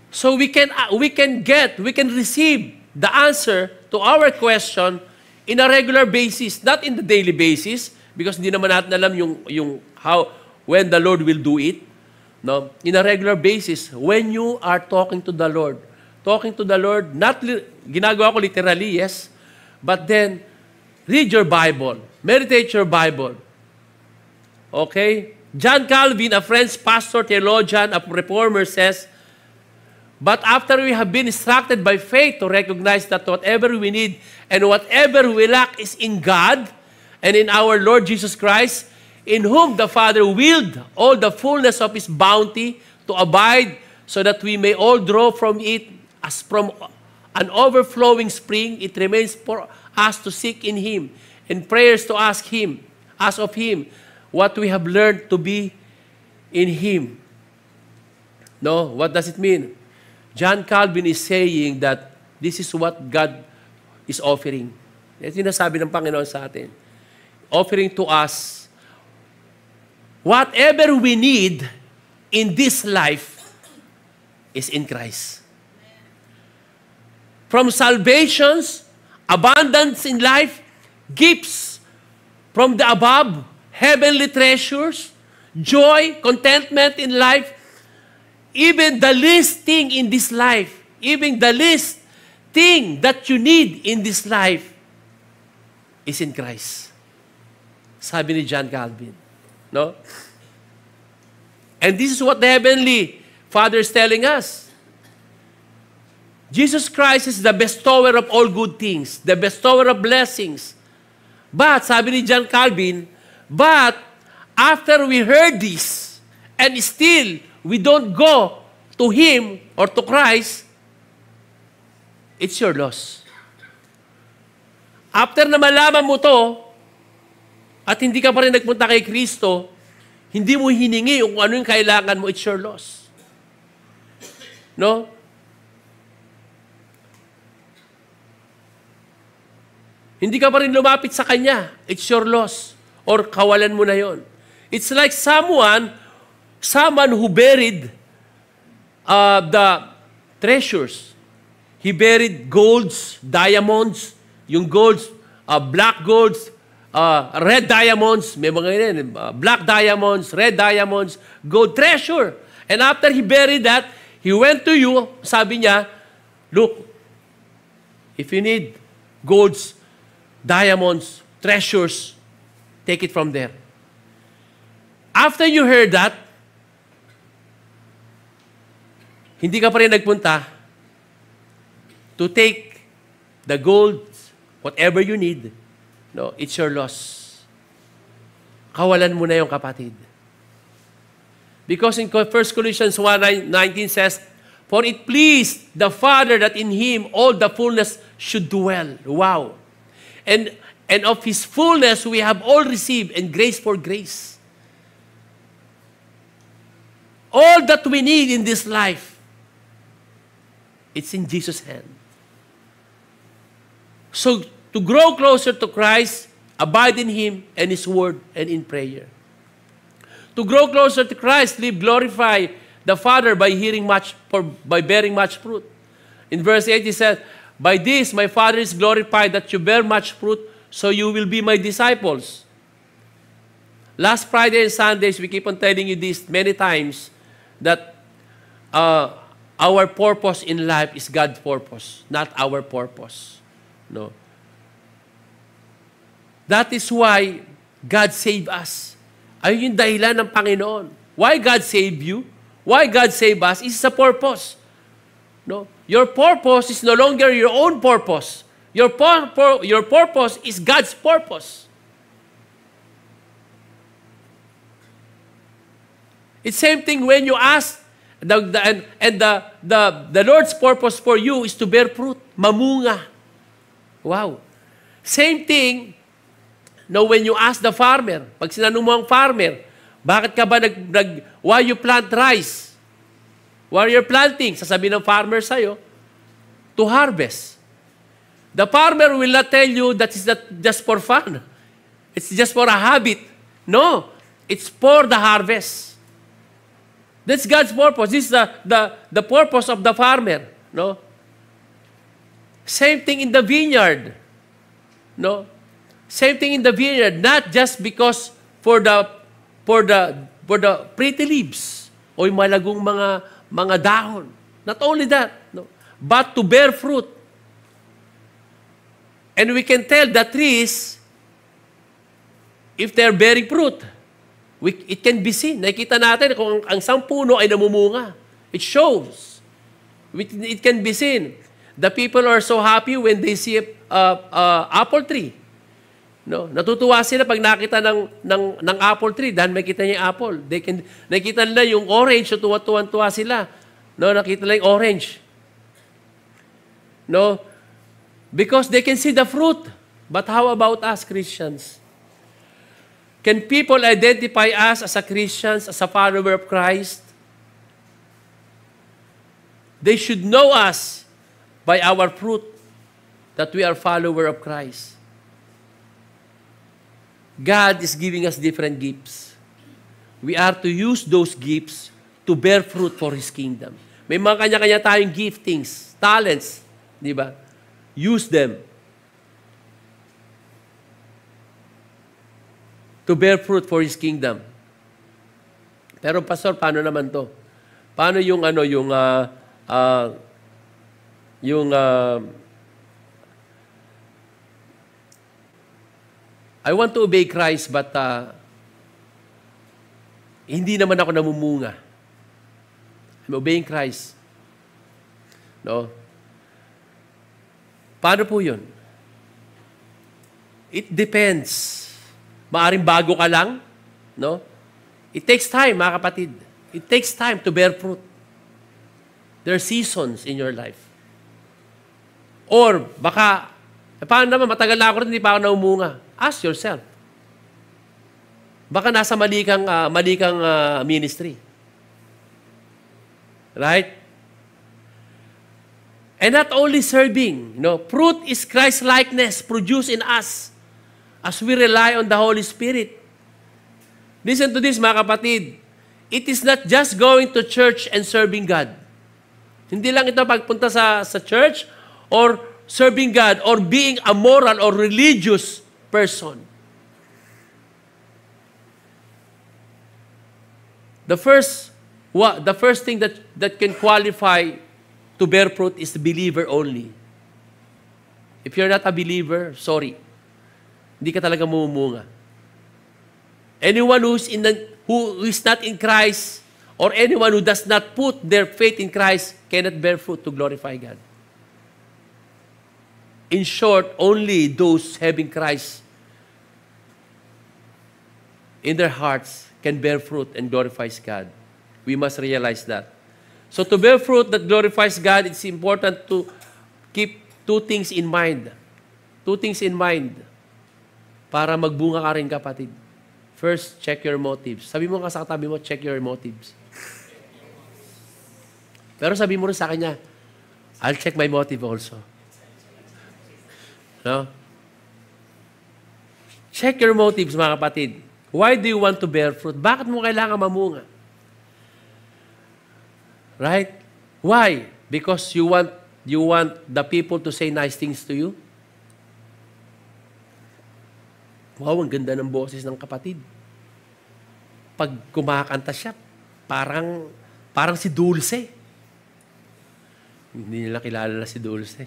So we can receive the answer to our question in a regular basis, not in the daily basis, because hindi naman natin alam when the Lord will do it. No? In a regular basis, when you are talking to the Lord, ginagawa ko literally, yes, but then, read your Bible. Meditate your Bible. Okay? John Calvin, a French pastor, theologian, a reformer, says, but after we have been instructed by faith to recognize that whatever we need and whatever we lack is in God and in our Lord Jesus Christ, in whom the Father willed all the fullness of His bounty to abide so that we may all draw from it as from an overflowing spring, it remains for us to seek in Him and prayers to ask of Him what we have learned to be in Him. No? What does it mean? John Calvin is saying that this is what God is offering. Ito yung nasabi ng Panginoon sa atin. Offering to us whatever we need in this life is in Christ. From salvations, abundance in life, gifts from the above, heavenly treasures, joy, contentment in life, even the least thing in this life, even the least thing that you need in this life is in Christ. Sabi ni John Calvin. No? And this is what the Heavenly Father is telling us. Jesus Christ is the bestower of all good things, the bestower of blessings. But, sabi ni John Calvin, but after we heard this, and still we don't go to Him or to Christ, it's your loss. After na malaman mo to, at hindi ka pa rin nagpunta kay Kristo, hindi mo hiningi kung ano yung kailangan mo, it's your loss. No? Hindi ka pa rin lumapit sa Kanya, it's your loss. Or kawalan mo na yon. It's like someone who buried the treasures. He buried golds, diamonds, yung golds, black golds, red diamonds, may mga ganyan, black diamonds, red diamonds, gold treasure. And after he buried that, he went to you, sabi niya, look, if you need golds, diamonds, treasures, take it from there. After you heard that, hindi ka pa rin nagpunta to take the gold, whatever you need. No, it's your loss. Kawalan mo na yung kapatid. Because in 1 Corinthians 1:19 says, for it pleased the Father that in Him all the fullness should dwell. Wow. And of His fullness we have all received, and grace for grace. All that we need in this life, it's in Jesus' hand. So, to grow closer to Christ, abide in Him and His Word and in prayer. To grow closer to Christ, live, glorify the Father by by bearing much fruit. In verse 8 He said, by this my Father is glorified, that you bear much fruit, so you will be my disciples. Last Friday and Sundays, we keep on telling you this many times, that our purpose in life is God's purpose, not our purpose. No. That is why God saved us. Ayun yung dahilan ng Panginoon. Why God saved you? Why God saved us? Is a purpose. No? Your purpose is no longer your own purpose. Your purpose is God's purpose. It's same thing when you ask, the Lord's purpose for you is to bear fruit, mamunga. Wow. Same thing, no, when you ask the farmer, pag sinanong mo ang farmer, bakit ka ba why you plant rice? Why you're planting? Sasabihin ng farmer sa'yo, to harvest. The farmer will not tell you that it's not just for fun. It's just for a habit. No, it's for the harvest. That's God's purpose. This is the purpose of the farmer. No? Same thing in the vineyard. No? Same thing in the vineyard. Not just because for the pretty leaves o yung malagong mga dahon. Not only that, no? But to bear fruit. And we can tell the trees if they're bearing fruit. It can be seen. Nakikita natin kung ang isang puno ay namumunga. It shows. It can be seen. The people are so happy when they see a apple tree. No, natutuwa sila pag nakita ng apple tree dahil makita niya yung apple. Nakita nila yung orange, so tuwa-tuwa sila. No, nakita nila yung orange. No, because they can see the fruit. But how about us Christians? Can people identify us as a Christians, as a follower of Christ? They should know us by our fruit that we are follower of Christ. God is giving us different gifts. we are to use those gifts to bear fruit for His kingdom. May mga kanya-kanya tayong giftings, talents, di ba? Use them to bear fruit for His kingdom. Pero pastor, paano naman to? Paano yung I want to obey Christ but hindi naman ako namumunga. I'm obeying Christ. No? Paano po yun? It depends. Maaring bago ka lang, no? It takes time, mga kapatid. It takes time to bear fruit. There are seasons in your life. Or, baka, paano naman, matagal na ako rin, hindi pa ako naumunga. Ask yourself. Baka nasa mali kang ministry. Right? And not only serving, fruit is Christ-likeness produced in us as we rely on the Holy Spirit. Listen to this, mga kapatid. It is not just going to church and serving God. Hindi lang ito pagpunta sa church or serving God or being a moral or religious person. The first thing that can qualify to bear fruit is the believer only. If you're not a believer, sorry. Hindi ka talaga mumumunga. Anyone who is not in Christ or anyone who does not put their faith in Christ cannot bear fruit to glorify God. In short, only those having Christ in their hearts can bear fruit and glorifies God. We must realize that. So to bear fruit that glorifies God, it's important to keep two things in mind. Two things in mind para magbunga ka rin, kapatid. First, check your motives. Sabi mo nga sa katabi mo, check your motives. Pero sabi mo rin sa kanya, I'll check my motive also. No? Check your motives, mga kapatid. Why do you want to bear fruit? Bakit mo kailangan mamunga? Right? Why? Because you want the people to say nice things to you? Wow, ang ganda ng boses ng kapatid. Pag kumakanta siya, parang si Dulce. Hindi nila kilala na si Dulce.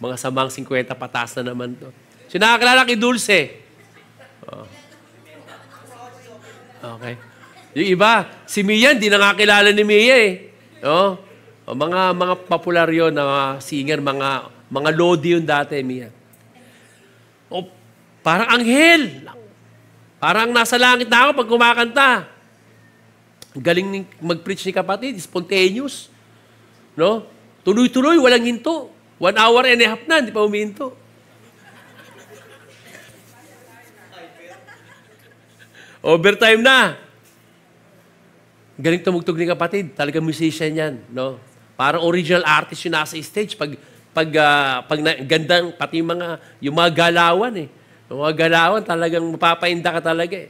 Mga samang 50 patas na naman to. Sino nakakilala kay Dulce? Oh. Okay. Yung iba, si Mia, hindi na nakakilala ni Mia eh. Oh. O, mga popular yun, mga singer, mga lodi yun dati, Mia. O, parang anghel. Parang nasa langit na ako pag kumakanta. Galing mag-preach ni kapatid, spontaneous. No? Tuloy-tuloy, walang hinto. 1 hour and a half na, hindi pa huminto. Overtime na. Galing tumugtog ni kapatid. Talagang musician yan. No? Parang original artist yung nasa stage. Pag gandang, pati yung mga galawan eh. Yung mga galawan, talagang mapapainda ka talaga eh.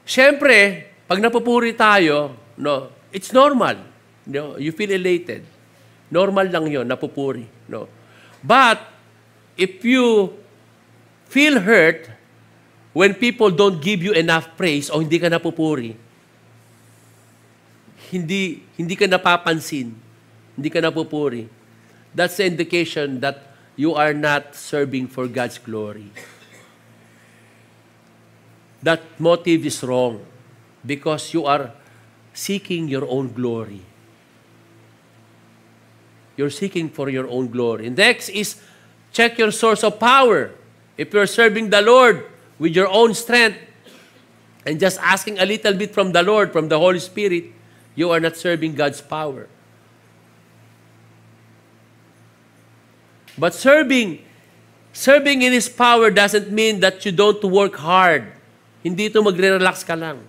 Siyempre, pag napupuri tayo, no, it's normal. No? You feel elated. Normal lang yun, napupuri. No? But, if you feel hurt when people don't give you enough praise o hindi ka napupuri, hindi ka napapansin, hindi ka napupuri, that's the indication that you are not serving for God's glory. That motive is wrong because you are seeking your own glory. You're seeking for your own glory. And next is, check your source of power. If you're serving the Lord with your own strength and just asking a little bit from the Lord, from the Holy Spirit, you are not serving God's power. But serving in His power doesn't mean that you don't work hard. Hindi ito magre-relax ka lang.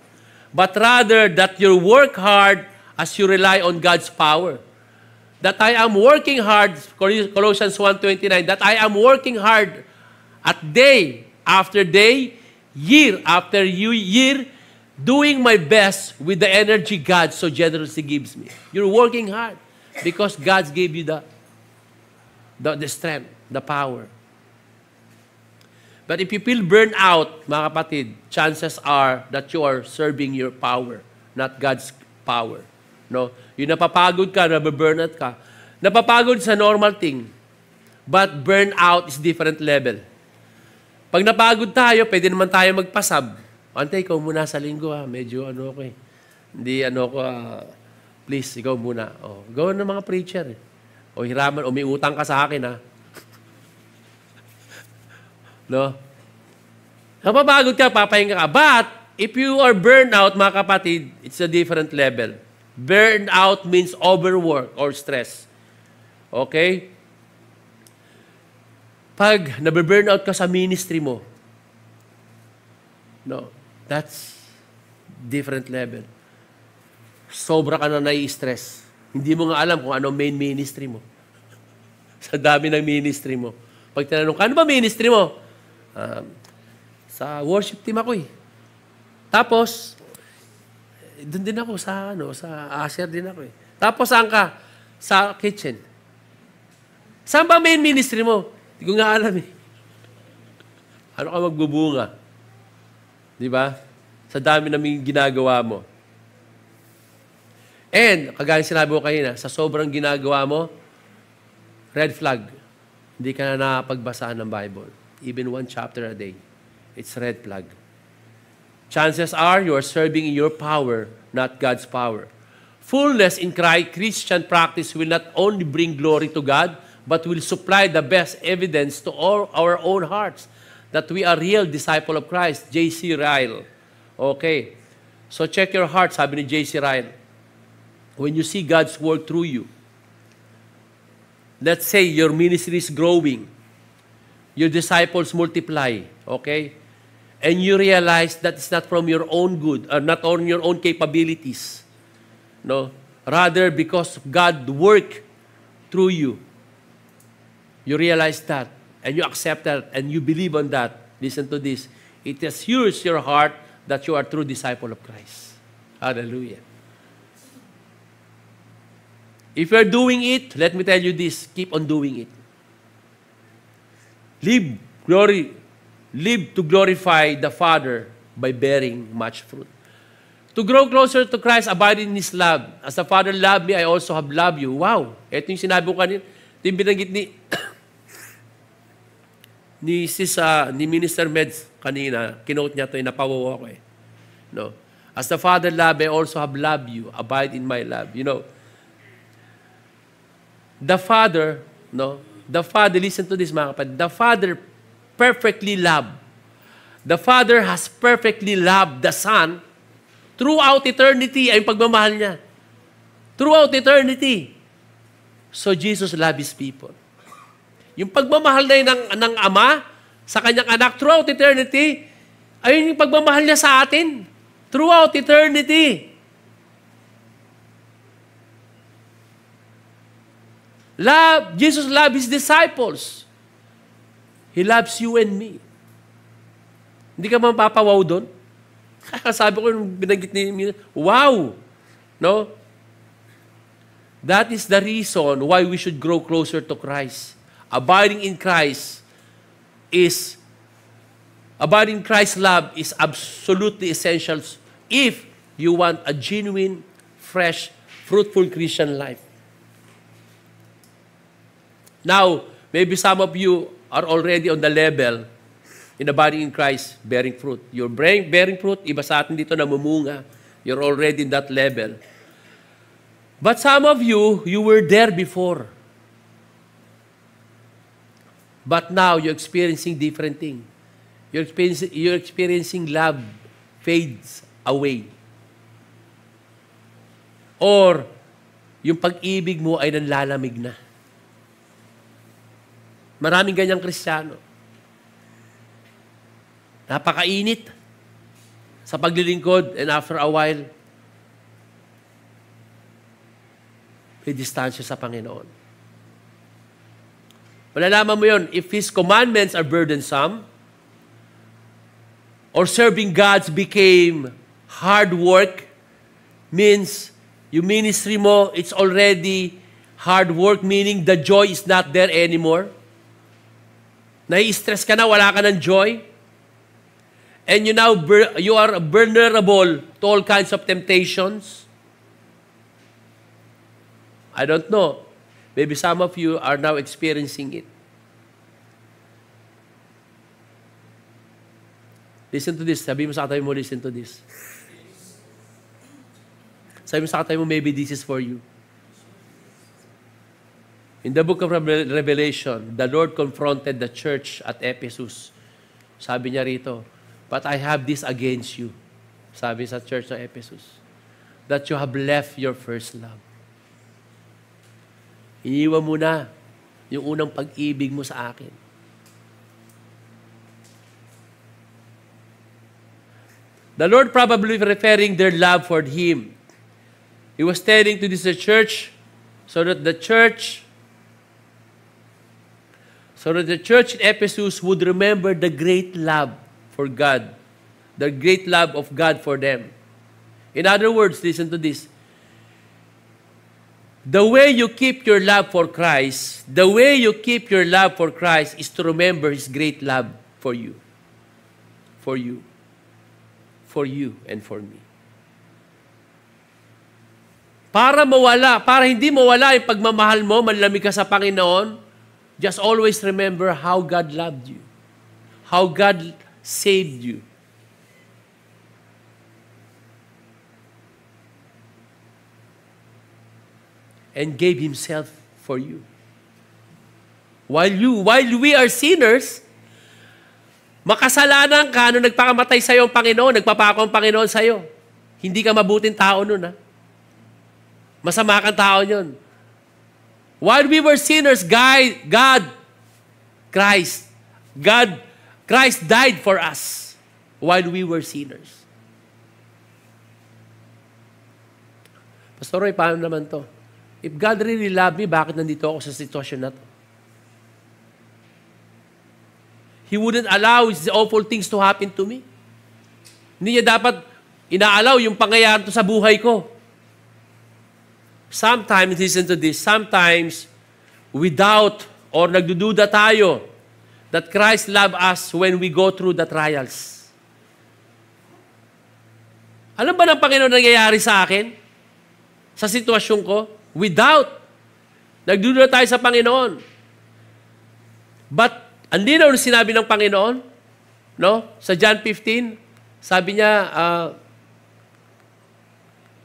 But rather that you work hard as you rely on God's power. That I am working hard, Colossians 1:29, that I am working hard at day after day, year after year, doing my best with the energy God so generously gives me. You're working hard because God gave you the strength, the power. But if you feel burned out, mga kapatid, chances are that you are serving your power, not God's power. No? Yung napapagod ka, nababurnout ka, napapagod sa normal thing, but burnout is different level. Pag napagod tayo, pwede naman tayo magpasab. Ante, ikaw muna sa linggo ha. Medyo ano ko eh. Hindi ano ko, please, ikaw muna. O, gawin ng mga preacher eh. O hiraman, o may utang ka sa akin ha. No? Napapagod ka, papahinga ka. But, if you are burned out, mga kapatid, it's a different level. Burned out means overwork or stress. Okay? Pag nabe-burn out ka sa ministry mo, no, that's different level. Sobra ka na nai-stress. Hindi mo nga alam kung ano main ministry mo. Sa dami ng ministry mo. Pag tinanong ka, ano ba ministry mo? Sa worship team ako eh. Tapos, doon din ako sa usher din ako eh. Tapos saan ka? Sa kitchen. Saan ba main ministry mo? Hindi ko nga alam eh. Ano ka magbubunga? Di ba? Sa dami naming ginagawa mo. And, kagaya sinabi ko kanina, sa sobrang ginagawa mo, red flag. Hindi ka na nakapagbasahan ng Bible. Even one chapter a day. It's red flag. Chances are you are serving in your power, not God's power. Fullness in Christ, Christian practice will not only bring glory to God, but will supply the best evidence to all our own hearts that we are real disciple of Christ. J.C. Ryle. Okay. So check your heart, sabi ni J.C. Ryle. When you see God's work through you, let's say your ministry is growing, your disciples multiply, okay? And you realize that it's not from your own good, or not on your own capabilities. No? Rather, because God work through you. You realize that, and you accept that, and you believe on that. Listen to this. It assures your heart that you are a true disciple of Christ. Hallelujah. If you are doing it, let me tell you this, keep on doing it. Live to glorify the Father by bearing much fruit. To grow closer to Christ, abide in His love. As the Father loved me, I also have loved you. Wow! Ito yung sinabi ko kanina. Ito yung binanggit ni Minister Meds kanina. Kinote niya ito, napawaw ako eh. No? As the Father loved me, I also have loved you. Abide in my love. You know, the Father, listen to this mga kapatid, the Father perfectly loved. The Father has perfectly loved the Son throughout eternity, ay yung pagmamahal niya. Throughout eternity. So Jesus loved His people. Yung pagmamahal na yun ng Ama sa kanyang anak throughout eternity, ayun yung pagmamahal niya sa atin. Throughout eternity. Jesus loved His disciples. He loves you and me. Hindi ka mapapawaw doon? Sabi ko yung binanggit ni wow! No? That is the reason why we should grow closer to Christ. Abiding in Christ's love is absolutely essential if you want a genuine, fresh, fruitful Christian life. Now, maybe some of you are already on the level in abiding in Christ, bearing fruit. You're bearing fruit, iba sa atin dito namumunga. You're already in that level. But some of you were there before. But now, you're experiencing different thing. You're experiencing love fades away. Or, yung pag-ibig mo ay nanlalamig na. Maraming ganyang Kristiyano. Napakainit sa paglilingkod, and after a while, may distansya sa Panginoon. Malalaman mo yun, if His commandments are burdensome, or serving God became hard work, means yung ministry mo, it's already hard work, meaning the joy is not there anymore. Nai-stress ka na, wala ka ng joy. And you are vulnerable to all kinds of temptations. I don't know. Maybe some of you are now experiencing it. Listen to this. Sabi mo sa katabi mo, listen to this. Sabi mo sa katabi mo, maybe this is for you. In the book of Revelation, the Lord confronted the church at Ephesus. Sabi niya rito, but I have this against you. Sabi sa church ng Ephesus, that you have left your first love. Iniwan mo na yung unang pag-ibig mo sa akin. The Lord probably referring their love for Him. He was telling to this church so that the church in Ephesus would remember the great love for God, the great love of God for them. In other words, listen to this. The way you keep your love for Christ, is to remember His great love for you. For you. For you and for me. Para hindi mawala yung pagmamahal mo, manlamig ka sa Panginoon, just always remember how God loved you. How God saved you. And gave Himself for you. While we are sinners, makasalanan ka nung nagpakamatay sa iyo ang Panginoon, nagpapako ang Panginoon sa iyo. Hindi ka mabuting tao nun, ha? Masama kang tao yun. While we were sinners, Christ died for us while we were sinners. Pastor Roy, paano naman to? If God really loved me, bakit nandito ako sa sitwasyon na to? He wouldn't allow these awful things to happen to me. Hindi niya dapat inaalaw yung pangyayari to sa buhay ko. Sometimes, listen to this, sometimes we doubt or nagdududa tayo that Christ loves us when we go through the trials. Alam ba ng Panginoon nangyayari sa akin? Sa sitwasyon ko? Without. Nagdududa tayo sa Panginoon. But, hindi na sinabi ng Panginoon, no? Sa John 15, sabi niya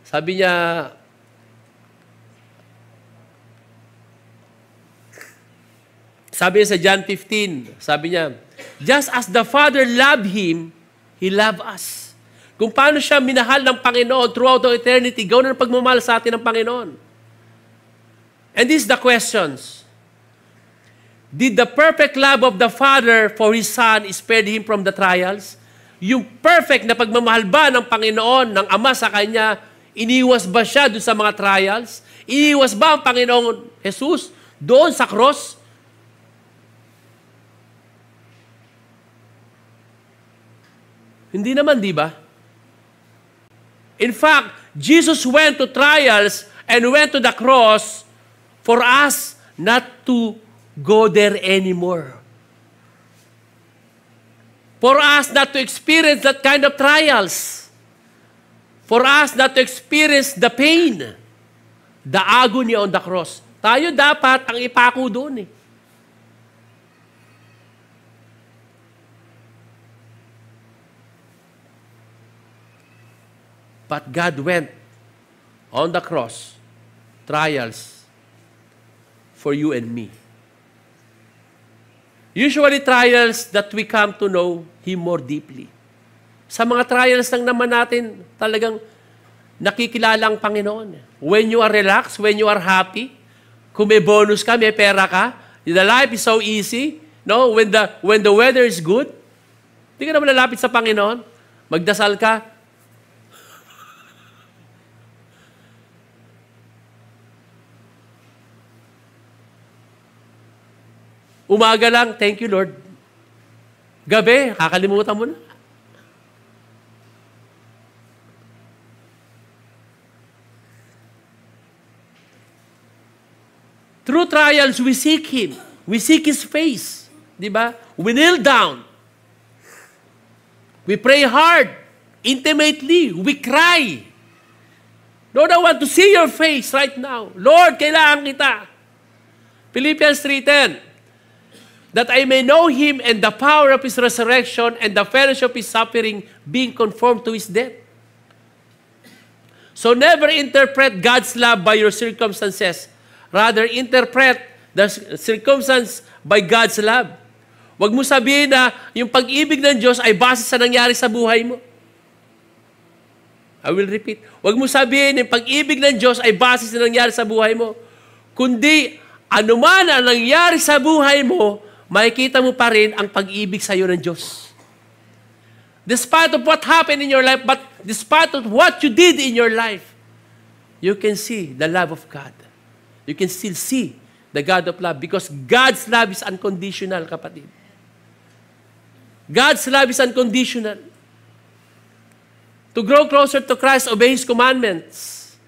sa John 15, sabi niya, just as the Father loved Him, He loved us. Kung paano siya minahal ng Panginoon throughout the eternity, gawin na pagmamahal sa atin ng Panginoon. And these are the questions. Did the perfect love of the Father for His Son spared Him from the trials? Yung perfect na pagmamahal ba ng Panginoon, ng Ama sa Kanya, iniwas ba siya doon sa mga trials? Iniwas ba ang Panginoon Jesus doon sa cross? Hindi naman, di ba? In fact, Jesus went to trials and went to the cross for us not to go there anymore. For us not to experience that kind of trials. For us not to experience the pain, the agony on the cross. Tayo dapat ang ipako doon eh. But God went on the cross, trials, for you and me. Usually trials that we come to know Him more deeply. Sa mga trials lang naman natin, talagang nakikilala ang Panginoon. When you are relaxed, when you are happy, kung may bonus ka, may pera ka, the life is so easy, no? When the weather is good, hindi ka naman lalapit sa Panginoon, magdasal ka, umaga lang, thank you Lord. Gabi, kakalimutan mo na. Through trials, we seek Him. We seek His face. Di ba? We kneel down. We pray hard, intimately. We cry. Lord, I want to see your face right now. Lord, kailangan kita. Philippians 3:10, that I may know Him and the power of His resurrection and the fellowship of His suffering, being conformed to His death. So never interpret God's love by your circumstances. Rather, interpret the circumstance by God's love. Huwag mo sabihin na yung pag-ibig ng Diyos ay base sa nangyari sa buhay mo. I will repeat. Huwag mo sabihin yung pag-ibig ng Diyos ay base sa nangyari sa buhay mo. Kundi, anuman ang nangyari sa buhay mo, makikita mo pa rin ang pag-ibig sa iyo ng Diyos. Despite of what happened in your life, but despite of what you did in your life, you can see the love of God. You can still see the God of love because God's love is unconditional, kapatid. God's love is unconditional. To grow closer to Christ, obey His commandments.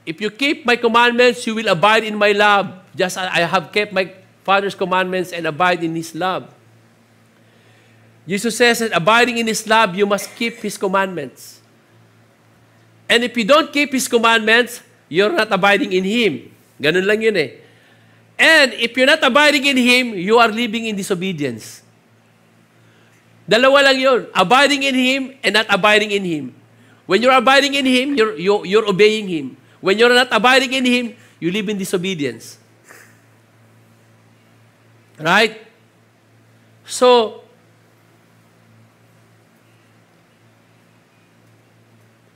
If you keep my commandments, you will abide in my love, just as I have kept my Father's commandments and abide in His love. Jesus says that abiding in His love, you must keep His commandments. And if you don't keep His commandments, you're not abiding in Him. Ganun lang yun eh. And if you're not abiding in Him, you are living in disobedience. Dalawa lang yun. Abiding in Him and not abiding in Him. When you're abiding in Him, you're obeying Him. When you're not abiding in Him, you live in disobedience. Right? So,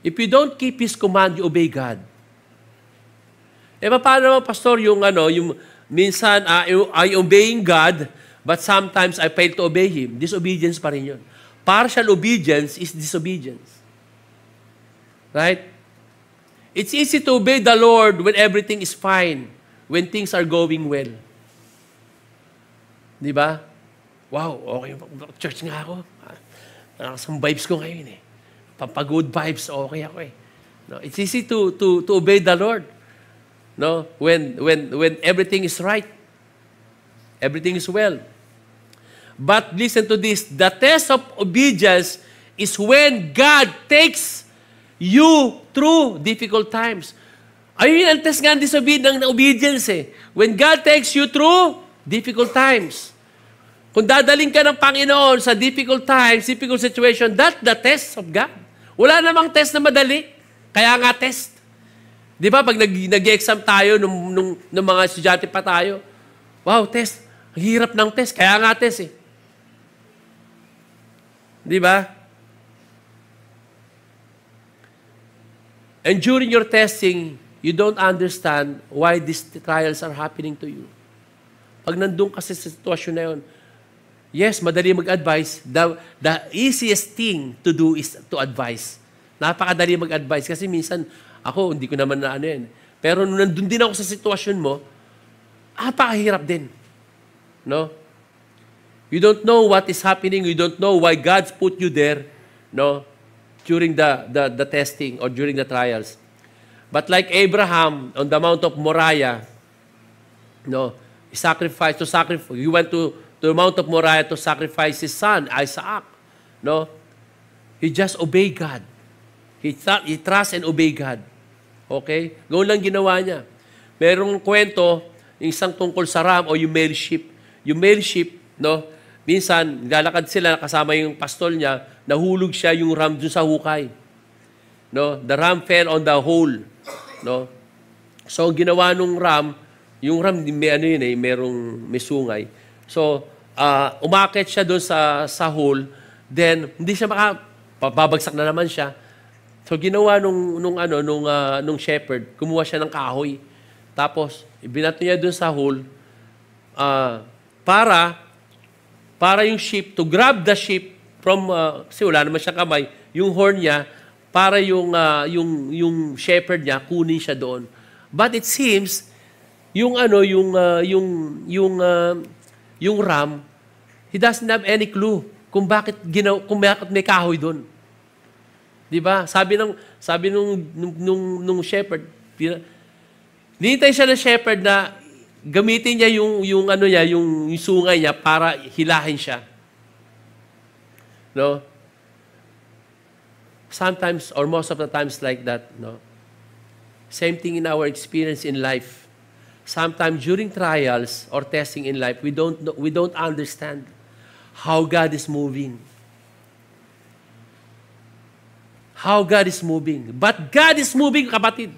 if you don't keep His command, you obey God. Paano naman, Pastor, yung minsan, I obeying God, but sometimes I fail to obey Him. Disobedience pa rin yun. Partial obedience is disobedience. Right? It's easy to obey the Lord when everything is fine, when things are going well. Di ba? Wow, okay. Church nga ako. Some vibes ko ngayon eh. Pampag-good vibes, okay ako eh. No, it's easy to obey the Lord. No, when everything is right. Everything is well. But listen to this, the test of obedience is when God takes you through difficult times. Ayun ang test nga ng obedience eh. When God takes you through difficult times. Kung dadaling ka ng Panginoon sa difficult times, difficult situation, that's the test of God. Wala namang test na madali. Kaya nga test. Di ba, pag nag-exam tayo nung mga estudyante pa tayo, wow, test. Ang hirap ng test. Kaya nga test eh. Di ba? And during your testing, you don't understand why these trials are happening to you. Pag nandun ka sa sitwasyon na yun, yes, madali mag-advise. The easiest thing to do is to advise. Napakadali mag-advise. Kasi minsan, ako, hindi ko naman na ano yan. Pero nung nandun din ako sa sitwasyon mo, napakahirap din. No? You don't know what is happening. You don't know why God's put you there, no, during the testing or during the trials. But like Abraham on the Mount of Moriah, no, he went to the Mount of Moriah to sacrifice his son, Isaac. No? He just obeyed God. He trust and obey God. Okay? Gawin lang ginawa niya. Merong kwento, yung isang tungkol sa ram o yung male sheep. Yung male sheep, no, minsan, lalakad sila kasama yung pastol niya, nahulog siya yung ram dun sa hukay. No? The ram fell on the hole. No? So, ginawa nung ram, yung ram, may sungay. So, umakit siya doon sa hole, then, hindi siya babagsak na naman siya. So, ginawa nung shepherd, kumuha siya ng kahoy. Tapos, ibinato niya doon sa hole, para yung sheep, to grab the sheep from, kasi wala naman siya kamay, yung horn niya, para yung shepherd niya, kunin siya doon. But it seems, yung ram, he doesn't have any clue kung bakit may kahoy doon. 'Di ba? Sabi nung shepherd, Nihintay siya ng shepherd na gamitin niya yung ano niya, yung sungay niya para hilahin siya. No? Sometimes or most of the times like that, no? Same thing in our experience in life. Sometimes during trials or testing in life, we don't understand how God is moving. How God is moving. But God is moving, kapatid.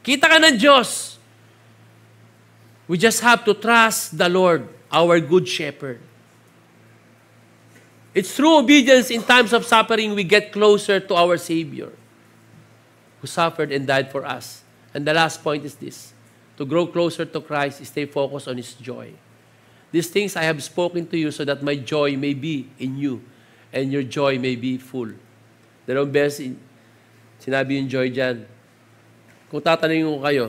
Kita ka ng Diyos. We just have to trust the Lord, our good shepherd. It's through obedience in times of suffering we get closer to our Savior, who suffered and died for us. And the last point is this: to grow closer to Christ, stay focused on His joy. These things I have spoken to you so that my joy may be in you and your joy may be full. Dalawang beses sinabi yung joy dyan. Kung tatanungin ko kayo,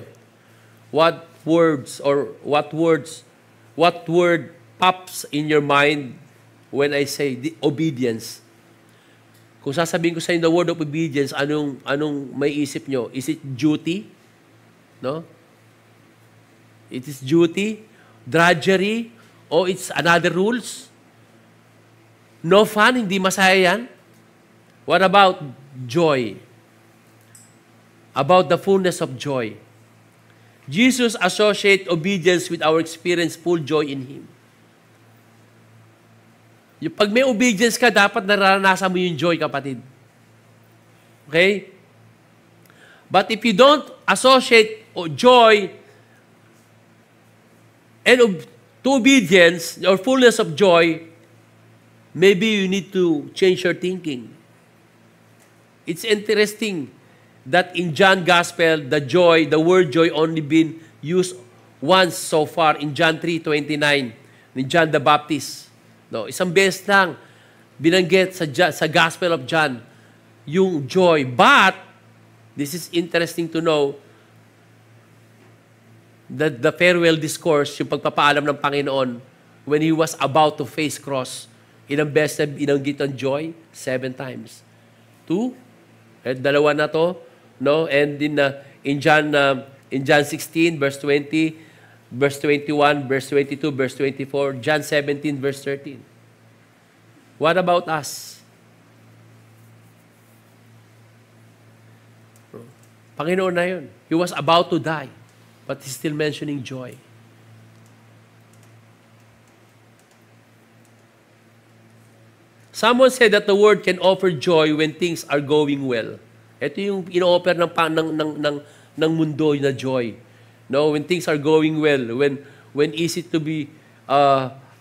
what word pops in your mind when I say the obedience? Kung sasabihin ko sa inyo the word of obedience, anong may isip nyo? Is it duty? No? It is duty, drudgery, or it's another rules? No fun, hindi masaya yan? What about joy? About the fullness of joy. Jesus associates obedience with our experience full joy in Him. Yung pag may obedience ka, dapat naranasan mo yung joy, kapatid. Okay? But if you don't associate joy and to obedience or fullness of joy, maybe you need to change your thinking. It's interesting that in John Gospel, the word joy only been used once so far in John 3:29, ni John the Baptist. No, isang beses lang binanggit sa Gospel of John yung joy. But this is interesting to know that the farewell discourse, yung pagpapaalam ng Panginoon when He was about to face cross, ilang beses na binanggit ang joy? 7 times. 2? At 2 na to. No, and in John 16 verse 20, verse 21, verse 22, verse 24, John 17 verse 13. What about us? Panginoon na yun. He was about to die, but He's still mentioning joy. Someone said that the word can offer joy when things are going well. Ito yung ino-offer ng mundo na joy. No, when things are going well, when easy to be,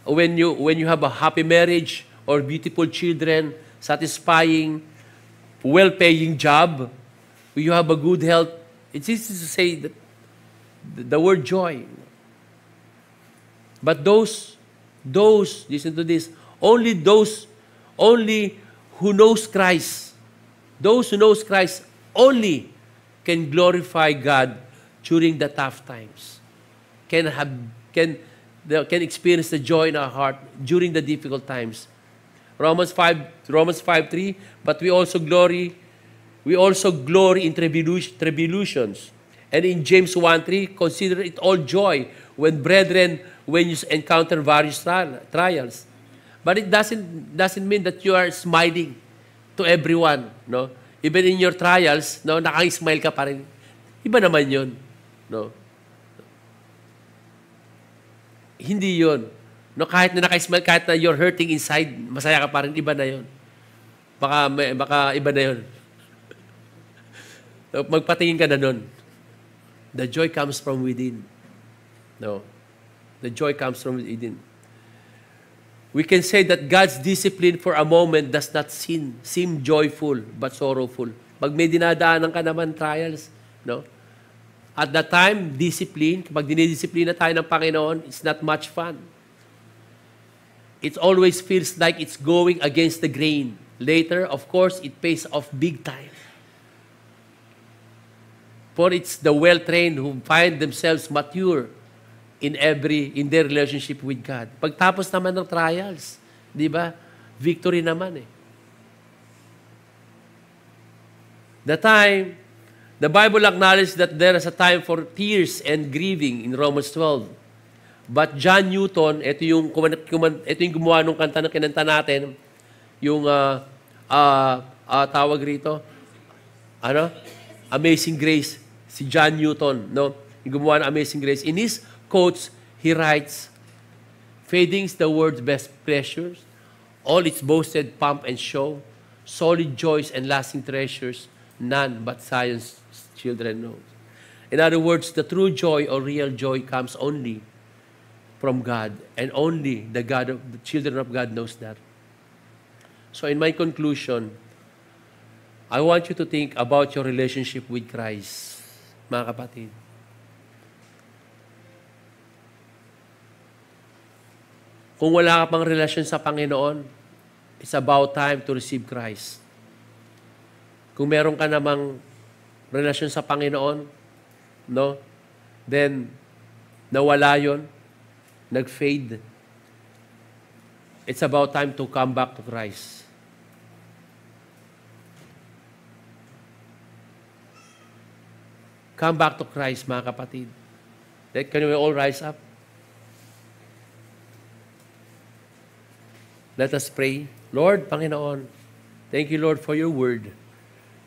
when you have a happy marriage or beautiful children, satisfying, well-paying job, when you have a good health, it's easy to say that the word joy. But those, listen to this, only who knows Christ, those who knows Christ only can glorify God during the tough times. Can experience the joy in our heart during the difficult times. Romans 5:3, but we also glory in tribulations. And in James 1:3, consider it all joy when you encounter various trials. But it doesn't mean that you are smiling to everyone, no? Even in your trials, no, nakang-smile ka pa rin. Iba naman 'yon, no? Hindi 'yon. No, kahit na naka-smile, kahit na you're hurting inside, masaya ka pa rin, iba na 'yon. Baka iba na 'yon. So, magpatingin ka na nun. The joy comes from within. No. The joy comes from within. We can say that God's discipline for a moment does not seem joyful but sorrowful. Pag may dinadaanan ka naman trials, no? At that time, discipline, kapag dinidisiplina tayo ng Panginoon, it's not much fun. It always feels like it's going against the grain. Later, of course, it pays off big time. For it's the well-trained who find themselves mature in their relationship with God. Pagtapos naman ng trials, di ba? Victory naman eh. The time The Bible acknowledges that there is a time for tears and grieving in Romans 12. But John Newton, ito yung gumawa ng kanta na kinanta natin, yung tawag rito, Amazing Grace, si John Newton, no? Yung gumawa ng Amazing Grace. In his quotes, he writes, fading's the world's best pleasures, all its boasted pomp and show, solid joys and lasting treasures, none but science children know. In other words, the true joy or real joy comes only from God, and only the children of God knows that. So in my conclusion, I want you to think about your relationship with Christ, mga kapatid. Kung wala ka pang relasyon sa Panginoon, it's about time to receive Christ. Kung meron ka namang relasyon sa Panginoon, no? Then, nawala yon, nag-fade. It's about time to come back to Christ. Come back to Christ, mga kapatid. Can we all rise up? Let us pray. Lord, Panginoon, thank you, Lord, for your word.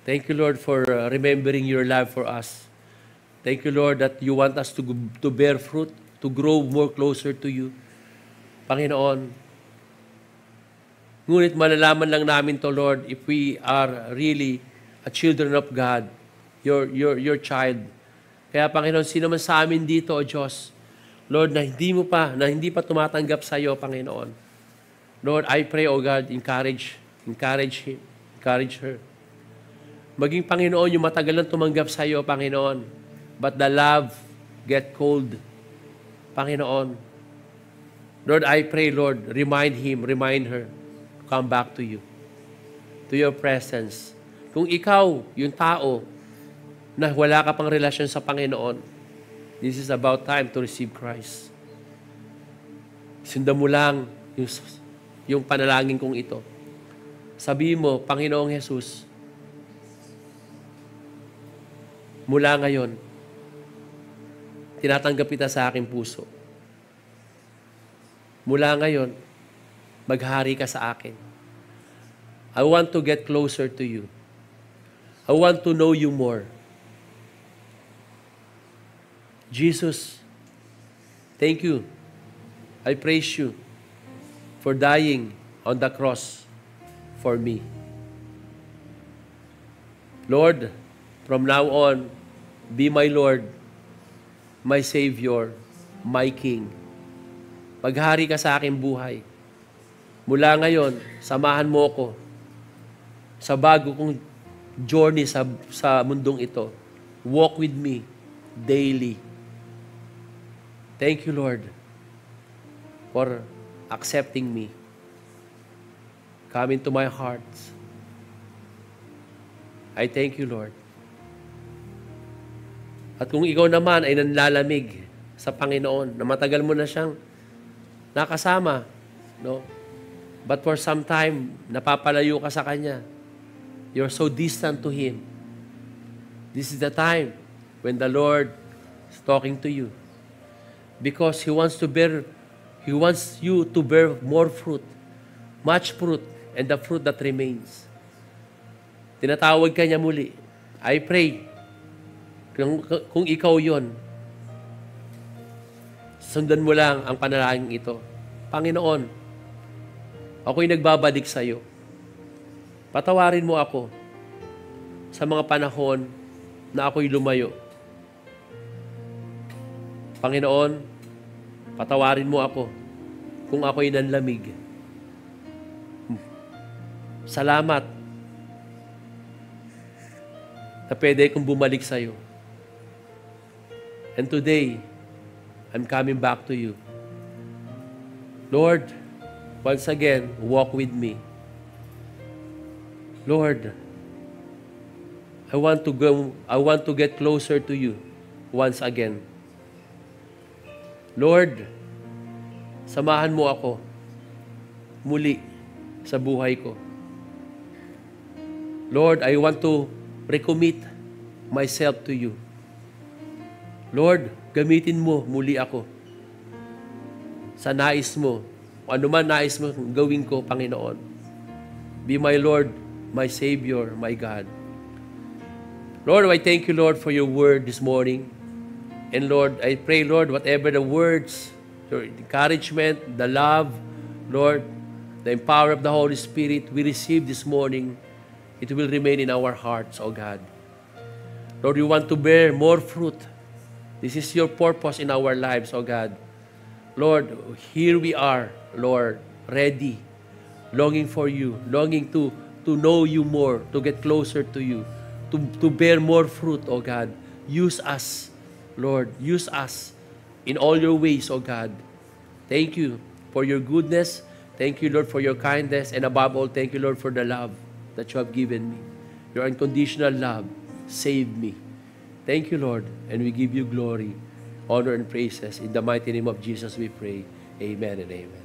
Thank you, Lord, for remembering your love for us. Thank you, Lord, that you want us to bear fruit, to grow more closer to you. Panginoon, ngunit malalaman lang namin to, Lord, if we are really a children of God, your child. Kaya, Panginoon, sino man sa amin dito, O Diyos, Lord, na hindi pa tumatanggap sa iyo, Panginoon. Lord, I pray, O God, encourage him, encourage her. Maging Panginoon, yung matagal nang tumanggap sa iyo, Panginoon. But the love get cold, Panginoon. Lord, I pray, Lord, remind him, remind her, to come back to you, to your presence. Kung ikaw, yung tao, na wala ka pang relasyon sa Panginoon, this is about time to receive Christ. Sundan mo lang yung panalangin kong ito. Sabihin mo, Panginoong Jesus, mula ngayon, tinatanggap kita sa aking puso. Mula ngayon, maghari ka sa akin. I want to get closer to you. I want to know you more. Jesus, thank you. I praise you for dying on the cross for me. Lord, from now on, be my Lord, my Savior, my King. Maghari ka sa aking buhay. Mula ngayon, samahan mo ko sa bago kong journey sa mundong ito. Walk with me daily. Thank you, Lord, for accepting me. Come into my heart. I thank you, Lord. At kung ikaw naman ay nanlalamig sa Panginoon, na matagal mo na siyang nakasama, no? But for some time, napapalayo ka sa Kanya. You're so distant to Him. This is the time when the Lord is talking to you. Because He wants you to bear more fruit, much fruit, and the fruit that remains. Tinatawag ka niya muli. I pray, kung ikaw yon, sundan mo lang ang panalangin ito. Panginoon, ako'y nagbabalik sa iyo. Patawarin mo ako sa mga panahon na ako'y lumayo. Panginoon, patawarin mo ako kung ako'y nanlamig. Salamat na pwede kong bumalik sa iyo. And today, I'm coming back to you. Lord, once again, walk with me. Lord, I want to get closer to you once again. Lord, samahan mo ako muli sa buhay ko. Lord, I want to recommit myself to you. Lord, gamitin mo muli ako sa nais mo. Ano man nais mo gawin ko, Panginoon. Be my Lord, my Savior, my God. Lord, I thank you, Lord, for your word this morning. And Lord, I pray, Lord, whatever the words, your encouragement, the love, Lord, the power of the Holy Spirit we receive this morning, it will remain in our hearts, O God. Lord, we want to bear more fruit. This is your purpose in our lives, O God. Lord, here we are, Lord, ready, longing for you, longing to know you more, to get closer to you, to bear more fruit, O God. Use us, Lord. Use us in all your ways, O God. Thank you for your goodness. Thank you, Lord, for your kindness. And above all, thank you, Lord, for the love that you have given me. Your unconditional love saved me. Thank you, Lord. And we give you glory, honor, and praises. In the mighty name of Jesus we pray. Amen and amen.